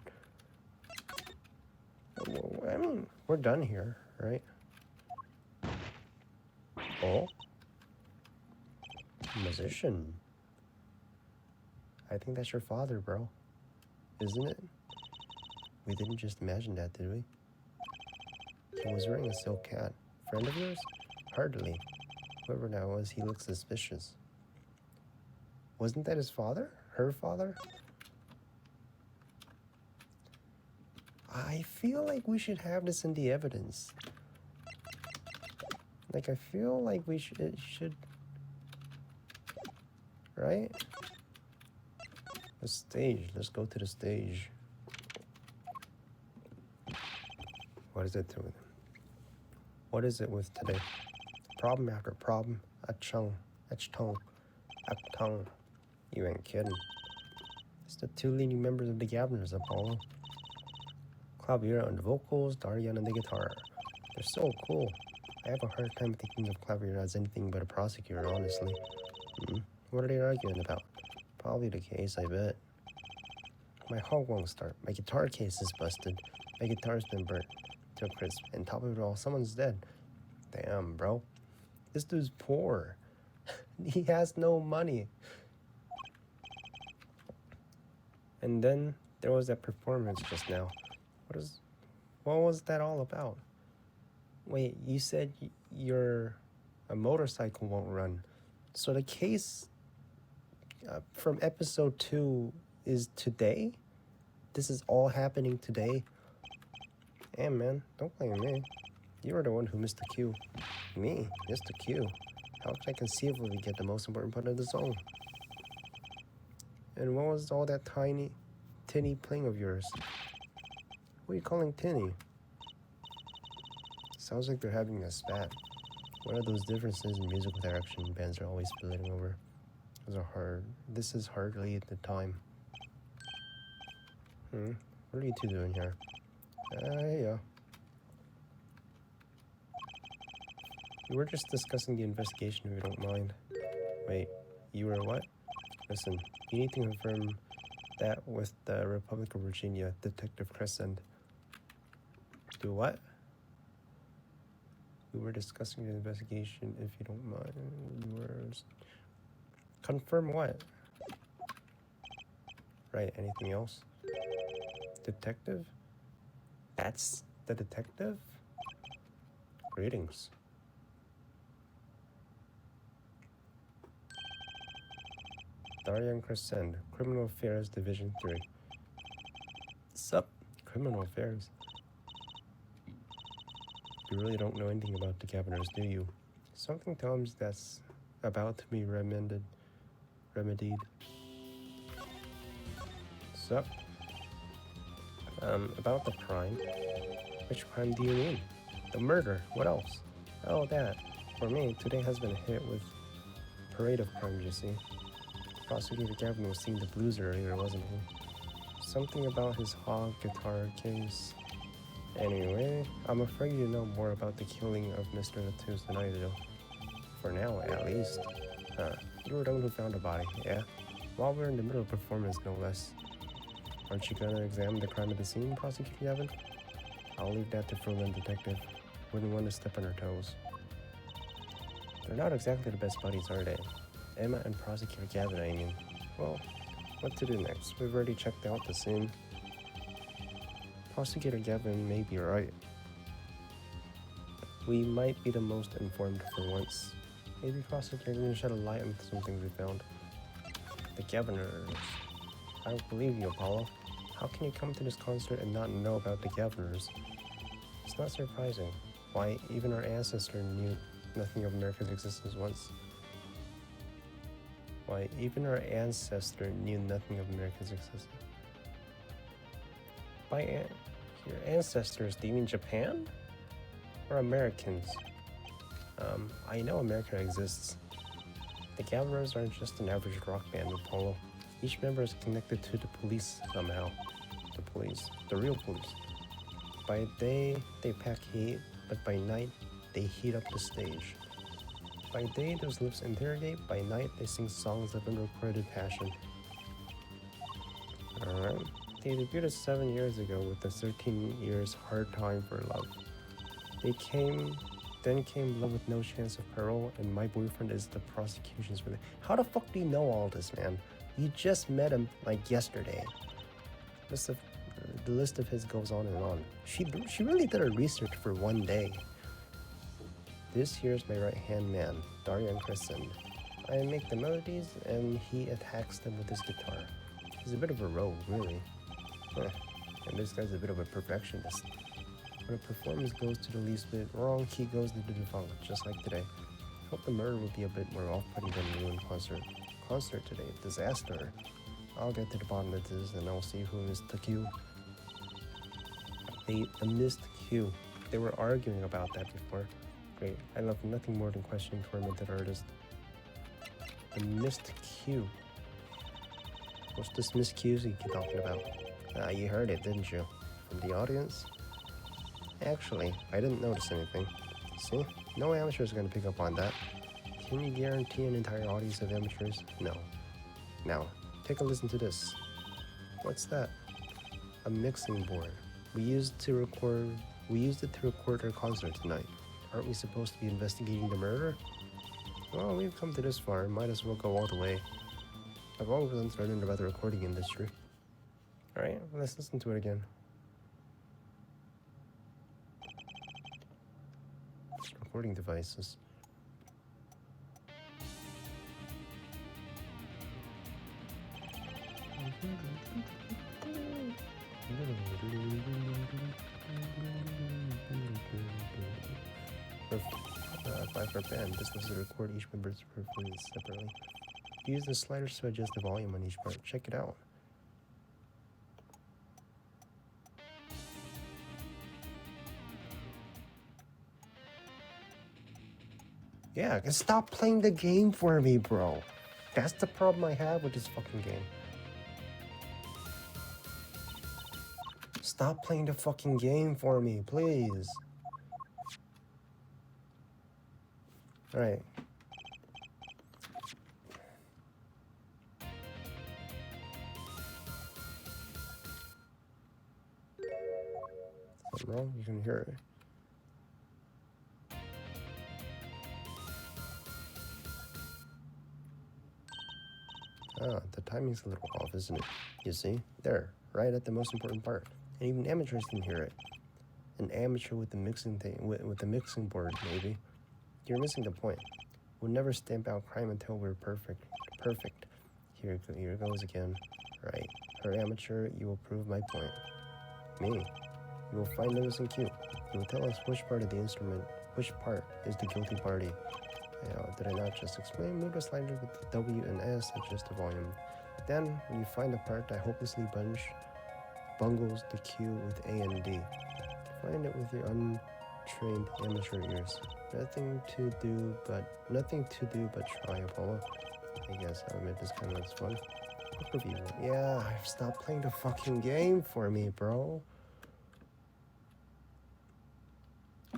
Well, I mean, we're done here, right? Oh? Musician. I think that's your father, bro. Isn't it? We didn't just imagine that, did we? He was wearing a silk hat. Friend of yours? Hardly. Whoever that was, he looked suspicious. Wasn't that his father? Her father? I feel like we should have this in the evidence. Like, I feel like we should... Right? The stage. Let's go to the stage. What is it doing? What is it with today? Problem after problem. Achtung. Achtung. You ain't kidding. It's the two leading members of the Gavners, Apollo. Clavier on the vocals, Darian on the guitar. They're so cool. I have a hard time thinking of Clavier as anything but a prosecutor, honestly. What are they arguing about? Probably the case, I bet. My hog won't start. My guitar case is busted. My guitar's been burnt to a crisp. And top of it all, someone's dead. Damn, bro. This dude's poor. He has no money. And then there was that performance just now. What was that all about? Wait, you said a motorcycle won't run. So the case from episode 2 is today? This is all happening today? Hey man, don't blame me. You were the one who missed the cue. Me? Missed the cue? How could I conceivably get the most important part of the song? And what was all that tinny playing of yours? What are you calling tinny? Sounds like they're having a spat. What are those differences in musical direction bands are always splitting over? This is hardly the time. What are you two doing here? Yeah. We were just discussing the investigation, if you don't mind. Wait, you were what? Listen, you need to confirm that with the Republic of Virginia, Detective Crescent. Do what? We were discussing the investigation, if you don't mind. You were... Confirm what? Right, anything else? Detective? That's the detective? Greetings. Darian Crescent, Criminal Affairs Division 3. Sup? Criminal Affairs? You really don't know anything about the Gavners, do you? Something tells me that's about to be remedied. Sup? About the crime. Which crime do you mean? The murder. What else? Oh, that. For me, today has been hit with a parade of crimes, you see. Prosecutor Gavin was seeing the blues earlier, wasn't he? Something about his hog guitar case. Anyway, I'm afraid you know more about the killing of Mr. Latouche than I do. For now, at least. You were the one who found the body, yeah? While we're in the middle of performance, no less. Aren't you gonna examine the crime at the scene, Prosecutor Gavin? I'll leave that to Frolin Detective. Wouldn't want to step on her toes. They're not exactly the best buddies, are they? Emma and Prosecutor Gavin, I mean. Well, what to do next? We've already checked out the scene. Prosecutor Gavin may be right. We might be the most informed for once. Maybe Prosecutor can shed a light on some things we found. The Gavners. I don't believe you, Apollo. How can you come to this concert and not know about the Gavners? It's not surprising. Why, even our ancestor knew nothing of America's existence once. Your ancestors, do you mean Japan? Or Americans? I know America exists. The Gatherers aren't just an average rock band with Polo. Each member is connected to the police somehow. The police. The real police. By day, they pack heat, but by night, they heat up the stage. By day, those lips interrogate. By night, they sing songs of unrecorded passion. Alright. They debuted 7 years ago with the 13 years hard time for love. Then came Love with No Chance of Parole, and My Boyfriend is the prosecution's for the. How the fuck do you know all this, man? You just met him like yesterday. The list of his goes on and on. She really did her research for one day. This here's my right-hand man, Darian Kristen. I make the melodies, and he attacks them with his guitar. He's a bit of a rogue, really. And this guy's a bit of a perfectionist. When a performance goes to the least bit wrong, he goes into the defunct, just like today. Hope the murder will be a bit more off-putting than the ruined concert today. Disaster. I'll get to the bottom of this, and I'll see who missed the cue. The missed cue. They were arguing about that before. Great. I love nothing more than questioning tormented artists. The missed cue. What's this missed cue you keep talking about? You heard it, didn't you? From the audience? Actually, I didn't notice anything. See? No amateurs are going to pick up on that. Can you guarantee an entire audience of amateurs? No. Now, take a listen to this. What's that? A mixing board. We used it to record our concert tonight. Aren't we supposed to be investigating the murder? Well, we've come to this far. Might as well go all the way. I've always been learning about the recording industry. Alright, let's listen to it again. Recording devices. For band, this was to record each member's performance separately. Use the sliders to adjust the volume on each part. Check it out. Yeah, stop playing the game for me, bro. That's the problem I have with this fucking game. Stop playing the fucking game for me, please. Alright. Something wrong? You can hear it. The timing's a little off, isn't it? You see? There, right at the most important part. And even amateurs can hear it. An amateur with the mixing with the mixing board, maybe. You're missing the point. We'll never stamp out crime until we're perfect. Here goes again. Right. For amateur, you will prove my point. Me. You will find the missing cue. You will tell us which part of the instrument, which part is the guilty party. Did I not just explain? Move the slider with the W and S, adjust the volume. Then, when you find the part that hopelessly bungles the cue with A and D, find it with your untrained amateur ears. Nothing to do but try, Apollo. I guess I'll admit this kind of looks fun. Review. Yeah, stop playing the fucking game for me, bro.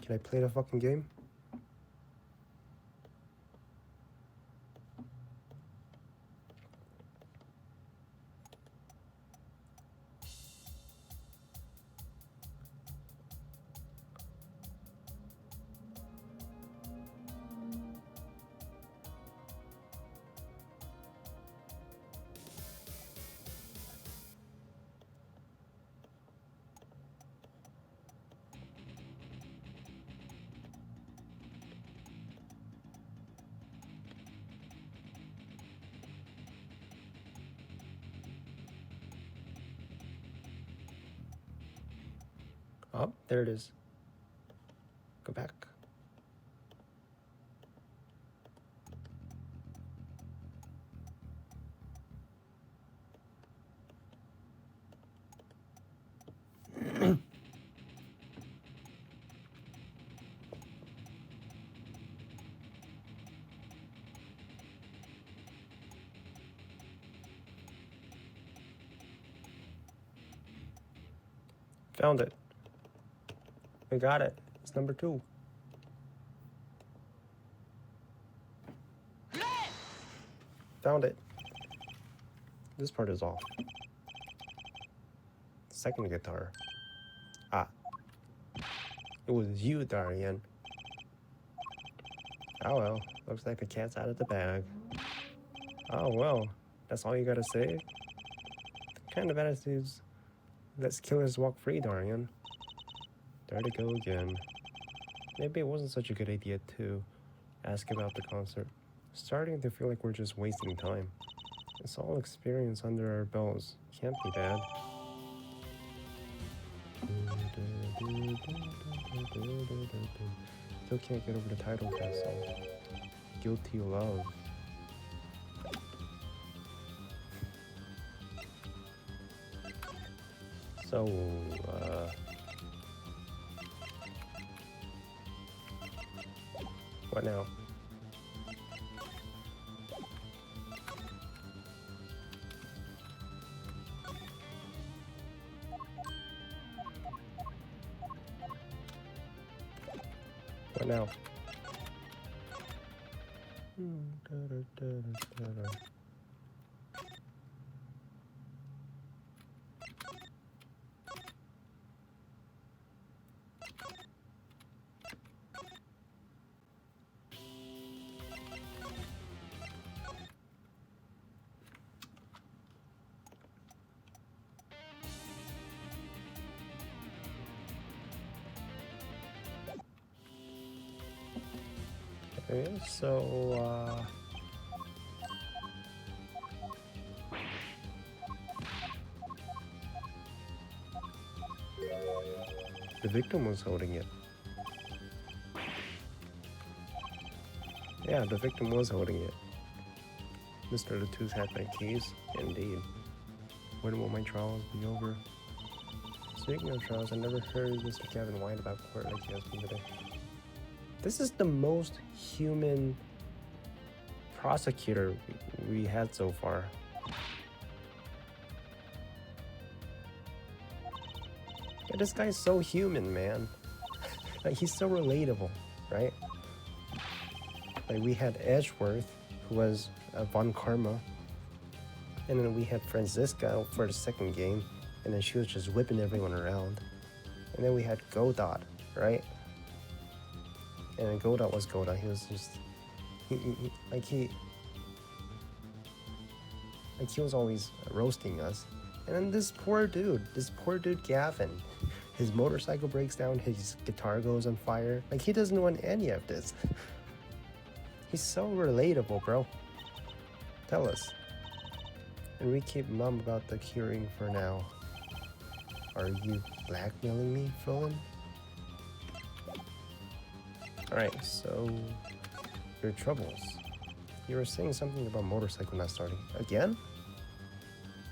Can I play the fucking game? Oh, there it is. Go back. Found it. We got it. It's number 2. Found it. This part is off. Second guitar. Ah. It was you, Darian. Oh well. Looks like the cat's out of the bag. Oh well. That's all you gotta say? What kind of attitudes lets killers walk free, Darian? There to go again. Maybe it wasn't such a good idea to ask about the concert. Starting to feel like we're just wasting time. It's all experience under our belts. Can't be bad. Still can't get over the title of that song. Guilty Love. So, what now? What now? Okay, so, the victim was holding it. Yeah, the victim was holding it. Mr. Latouche had my keys. Indeed. When will my trials be over? Speaking of trials, I never heard Mr. Gavin whine about court like he has been today. This is the most human prosecutor we had so far. Yeah, this guy's so human, man. Like, he's so relatable, right? Like, we had Edgeworth, who was Von Karma, and then we had Franziska for the second game, and then she was just whipping everyone around. And then we had Godot, right? And then Godot was Godot. He was just he was always roasting us. And then this poor dude Gavin, his motorcycle breaks down, his guitar goes on fire. Like, he doesn't want any of this. He's so relatable, bro. Tell us. And we keep mum about the hearing for now. Are you blackmailing me, Philin? Alright, so your troubles. You were saying something about motorcycle not starting. Again?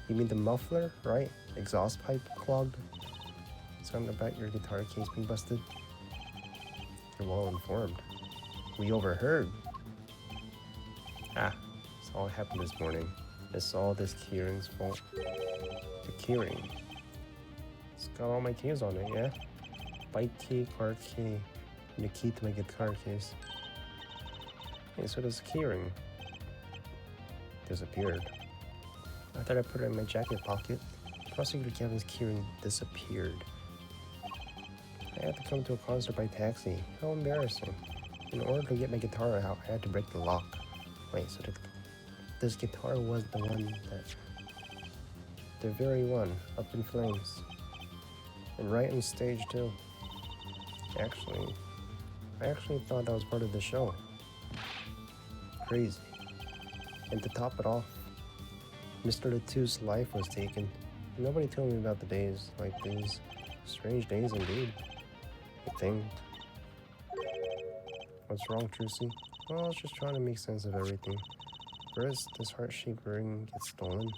You mean the muffler, right? Exhaust pipe clogged? Something about your guitar case being busted? You're well informed. We overheard. Ah, it's all happened this morning. It's all this keyring's fault. The keyring. It's got all my keys on it, yeah? Bike key, car key, and the key to my guitar case. Hey, so this keyring disappeared. I thought I put it in my jacket pocket. Prosecutor Kevin's keyring disappeared. I had to come to a concert by taxi. How embarrassing. In order to get my guitar out, I had to break the lock. Wait, so this guitar was the one that... the very one, up in flames. And right on stage, too. I actually thought that was part of the show. Crazy. And to top it off, Mr. Latouche's life was taken. Nobody told me about the days like these. Strange days indeed. I think. What's wrong, Trucy? Well, I was just trying to make sense of everything. First, this heart-shaped ring gets stolen.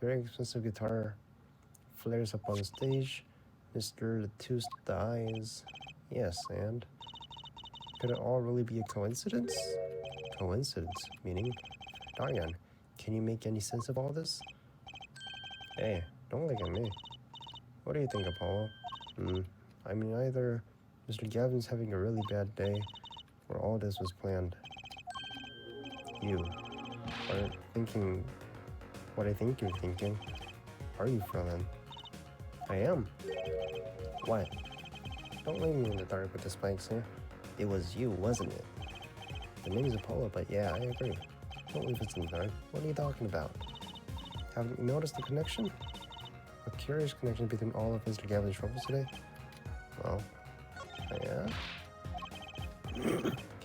Very expensive guitar flares up on stage. Mr. Latouche dies. Yes, and? Could it all really be a coincidence? Coincidence? Meaning? Darian, can you make any sense of all this? Hey, don't look at me. What do you think, Apollo? I mean, either Mr. Gavin's having a really bad day, or all this was planned. You aren't thinking what I think you're thinking, are you, Frelin? I am. What? Don't leave me in the dark with the spikes here. It was you, wasn't it? The name's Apollo, but yeah, I agree. Don't leave us in the dark. What are you talking about? Haven't you noticed the connection? A curious connection between all of Mr. Gavin's troubles today? Well, yeah.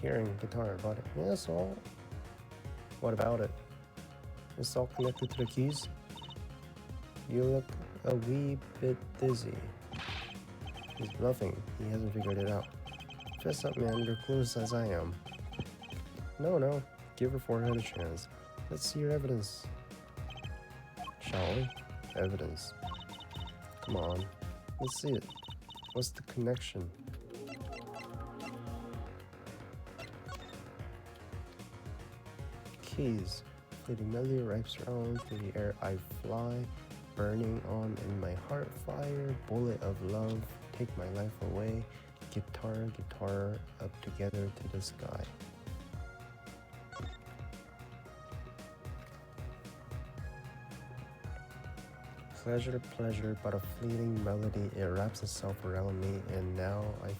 Hearing, guitar, about it. Yeah, so what about it? It's all connected to the keys? You look a wee bit dizzy. He's bluffing. He hasn't figured it out. Fess up, man. You're clueless as I am. No. Give her forehead a chance. Let's see your evidence. Shall we? Evidence. Come on. Let's see it. What's the connection? Keys. Fleeting melody wraps around through the air I fly. Burning on in my heart fire. Bullet of love. Take my life away. Guitar, up together to the sky. Pleasure, but a fleeting melody. It wraps itself around me, and now I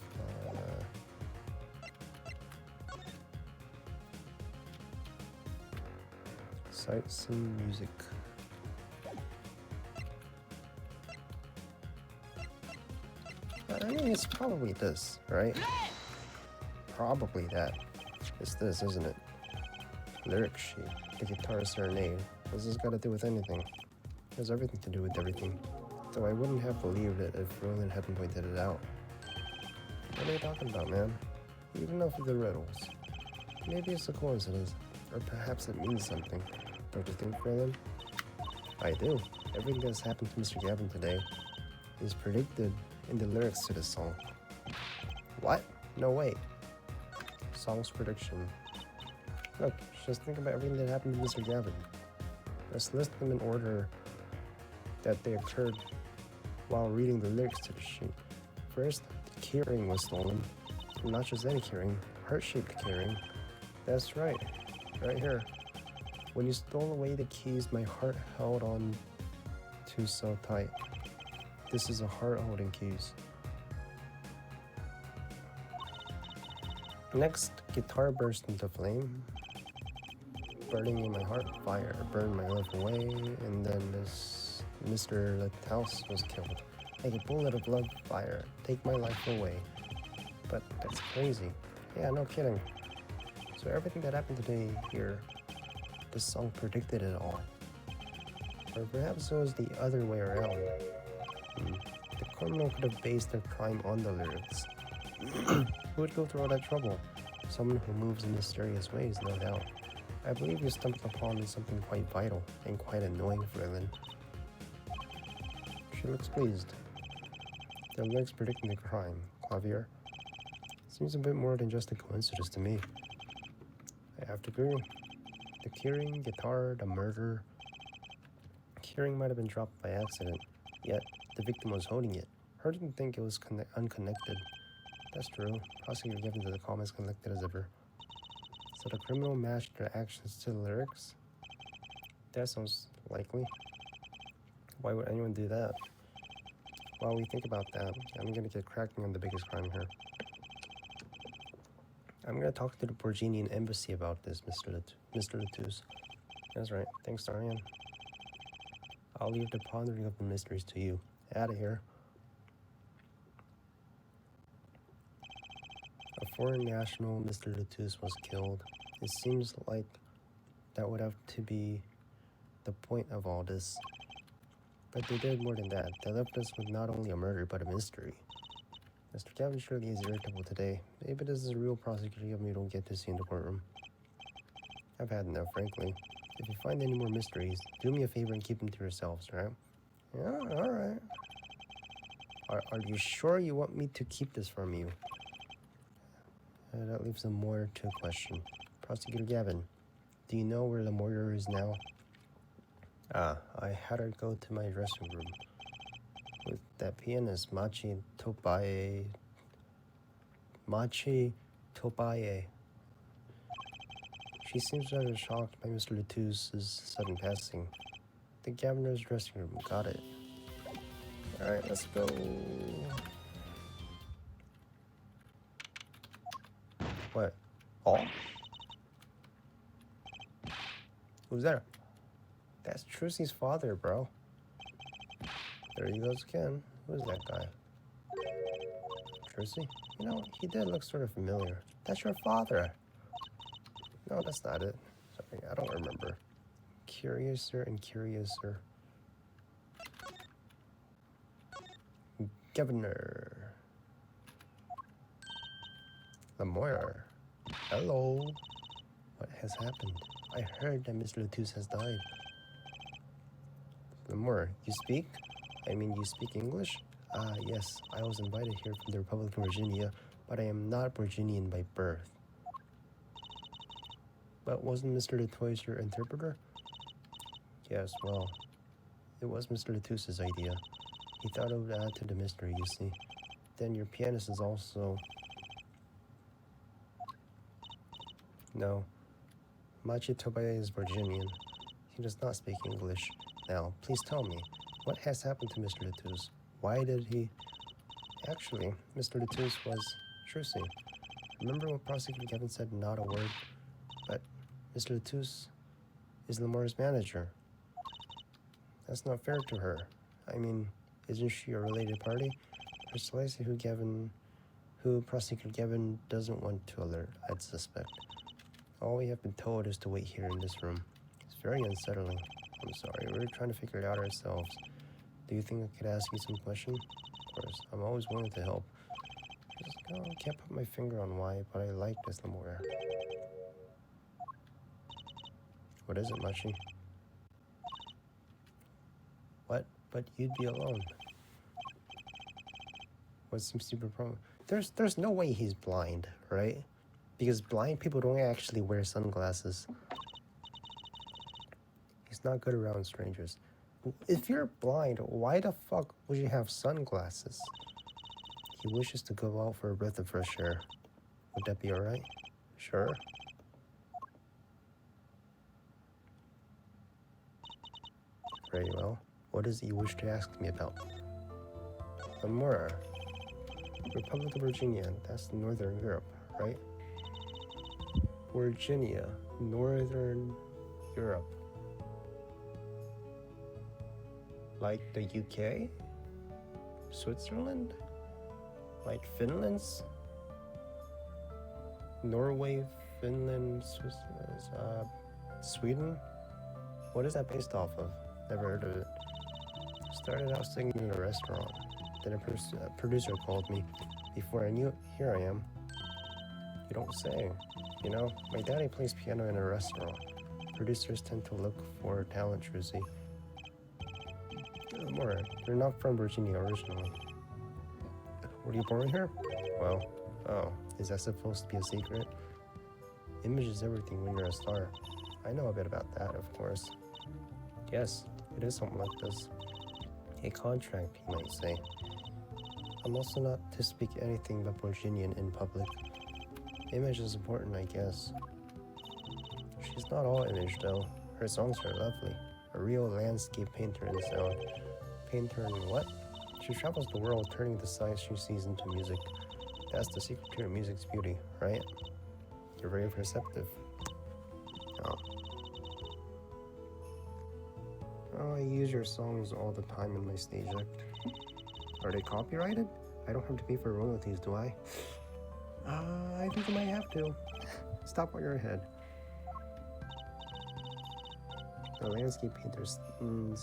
sightseeing music. I mean, it's probably this, right? Probably that. It's this, isn't it? Lyric sheet. The guitar serenade. What's this got to do with anything? It has everything to do with everything. Though I wouldn't have believed it if Roland hadn't pointed it out. What are you talking about, man? You don't know the riddles. Maybe it's a coincidence, or perhaps it means something. Don't you think, Roland? I do. Everything that's happened to Mr. Gavin today is predicted in the lyrics to this song. What? No way. Song's prediction. Look, just think about everything that happened to Mr. Gavin. Let's list them in order that they occurred while reading the lyrics to the sheet. First, the keyring was stolen. Not just any keyring, heart-shaped keyring. That's right here. When you stole away the keys my heart held on to so tight. This is a heart-holding keys. Next, guitar burst into flame. Burning in my heart, fire burned my life away, and then this Mr. Litthouse was killed. Like a bullet of love, fire, take my life away. But that's crazy. Yeah, no kidding. So everything that happened today here, this song predicted it all. Or perhaps it was the other way around. The criminal could have based their crime on the lyrics. Who would go through all that trouble? Someone who moves in mysterious ways, no doubt. I believe you stumbled upon something quite vital and quite annoying for Lynn. She looks pleased. The lyrics predicting the crime, Clavier. Seems a bit more than just a coincidence to me. I have to agree. The keyring, guitar, the murder. Keyring might have been dropped by accident, yet the victim was holding it. Her didn't think it was unconnected. That's true. Prosecutor given to the comments connected as ever. So the criminal matched their actions to the lyrics? That sounds likely. Why would anyone do that? While we think about that, I'm gonna get cracking on the biggest crime here. I'm gonna talk to the Borginian embassy about this, Mr. Latouche. That's right. Thanks, Darian. I'll leave the pondering of the mysteries to you. Out of here. A foreign national, Mr. Latouche, was killed. It seems like that would have to be the point of all this. But they did more than that. They left us with not only a murder, but a mystery. Mr. Gavin surely is irritable today. Maybe this is a real prosecutor we don't get to see in the courtroom. I've had enough, frankly. If you find any more mysteries, do me a favor and keep them to yourselves, right? Yeah, alright. Are you sure you want me to keep this from you? That leaves more to question. Prosecutor Gavin, do you know where the murderer is now? I had her go to my dressing room. with that pianist, Machi Tobaye. She seems rather shocked by Mr. Latouse's sudden passing. The governor's dressing room. Got it. Alright, let's go. What? Oh? Who's there? That's Trucy's father, bro. There he goes again. Who's that guy? Trucy? You know, he did look sort of familiar. That's your father. No, that's not it. Sorry, I don't remember. Curiouser and curiouser. Governor. Lemoyne. Hello. What has happened? I heard that Mr. Latouche has died. Lemoyne, you speak? You speak English? Ah, yes. I was invited here from the Republic of Virginia, but I am not Virginian by birth. But wasn't Mr. Latouche your interpreter? Yes, well, it was Mr. Latouche's idea. He thought it would add to the mystery, you see. Then your pianist is also... No. Machi Tobaye is Virginian. He does not speak English. Now, please tell me, what has happened to Mr. Latouche? Why did he... Actually, Mr. Latouche was Trucy. Remember what Prosecutor Kevin said, not a word? But Mr. Latouche is Lemoyne's manager. That's not fair to her. Isn't she a related party? Precisely who Prosecutor Kevin doesn't want to alert, I'd suspect. All we have been told is to wait here in this room. It's very unsettling. I'm sorry, we're trying to figure it out ourselves. Do you think I could ask you some questions? Of course, I'm always willing to help. I can't put my finger on why, but I like this Lemoyne. What is it, Machi? What? But you'd be alone. What seems to be the problem? There's no way he's blind, right? Because blind people don't actually wear sunglasses. He's not good around strangers. If you're blind, why the fuck would you have sunglasses? He wishes to go out for a breath of fresh air. Would that be alright? Sure. Very well. What is it you wish to ask me about? Lemoyne. Republic of Virginia. That's Northern Europe, right? Virginia. Northern Europe. Like the UK? Switzerland? Like Finland's? Norway, Finland, Sweden? What is that based off of? Never heard of it. Started out singing in a restaurant. Then a producer called me. Before I knew it, here I am. You don't say. You know, my daddy plays piano in a restaurant. Producers tend to look for talent, Trucy. More, you're not from Virginia originally. Were you born here? Well, oh, is that supposed to be a secret? Image is everything when you're a star. I know a bit about that, of course. Yes, it is something like this. A contract, you might say. I'm also not to speak anything but Virginian in public. Image is important, I guess. She's not all image, though. Her songs are lovely. A real landscape painter in sound. Painter in what? She travels the world turning the sights she sees into music. That's the secret to her music's beauty, right? You're very perceptive. Oh, I use your songs all the time in my stage act. Are they copyrighted? I don't have to pay for royalties, do I? I think I might have to. Stop while you're ahead. The landscape painter's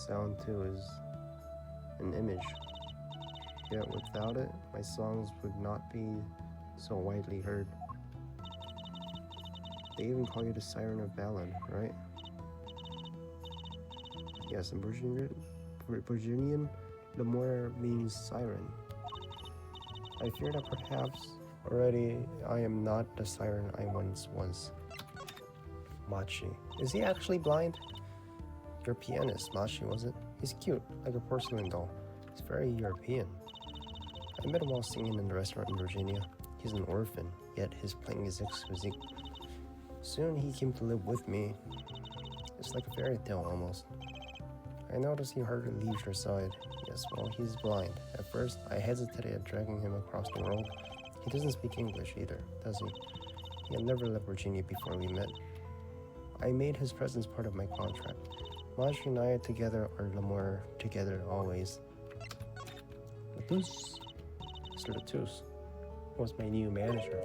sound too is an image. Yet without it, my songs would not be so widely heard. They even call you the siren of ballad, right? Yes, in Virginian, Lemoyne means siren. I fear that perhaps already I am not the siren I once was. Machi. Is he actually blind? Your pianist, Machi, was it? He's cute, like a porcelain doll. He's very European. I met him while singing in the restaurant in Virginia. He's an orphan, yet his playing is exquisite. Soon he came to live with me. It's like a fairy tale almost. I noticed he hardly leaves your side. Yes, well, he's blind. At first, I hesitated at dragging him across the world. He doesn't speak English either, does he? He had never left Virginia before we met. I made his presence part of my contract. Marjorie and I together are more together always. Latus, Mr. Latus, was my new manager.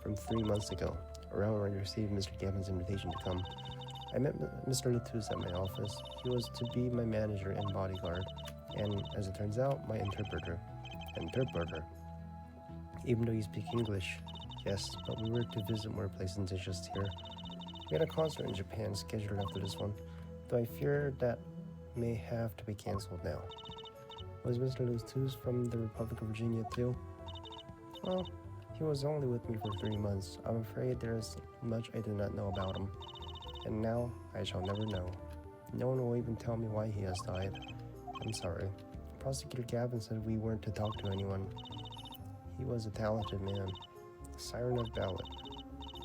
From 3 months ago, around when I received Mr. Gavin's invitation to come. I met Mr. Latus at my office. He was to be my manager and bodyguard, and as it turns out, my interpreter. Even though you speak English, yes, but we were to visit more places than just here. We had a concert in Japan scheduled after this one, though I fear that may have to be cancelled now. Was Mr. Latus from the Republic of Virginia too? Well, he was only with me for 3 months. I'm afraid there is much I do not know about him. And now, I shall never know. No one will even tell me why he has died. I'm sorry. Prosecutor Gavin said we weren't to talk to anyone. He was a talented man. The Siren of Ballad.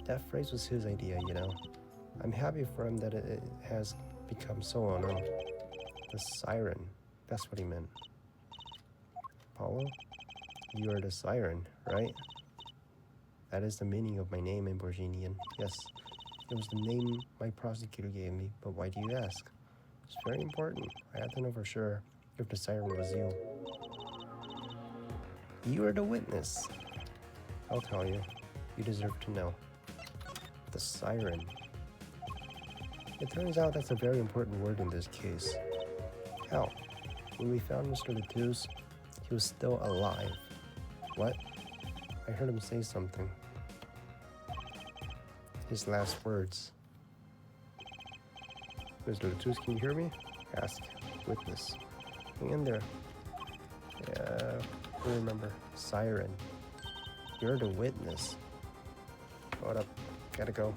That phrase was his idea, you know. I'm happy for him that it has become so well-known. The Siren. That's what he meant. Apollo? You are the Siren, right? That is the meaning of my name in Borginian. Yes, it was the name my prosecutor gave me, but why do you ask? It's very important. I have to know for sure if the Siren was you. You are the witness. I'll tell you. You deserve to know. The Siren. It turns out that's a very important word in this case. How? When we found Mr. Latus, he was still alive. What? I heard him say something. His last words. Mr. Latus, can you hear me? Ask. Witness. Hang in there. Yeah, I remember. Siren. You're the witness. Hold up. Gotta go.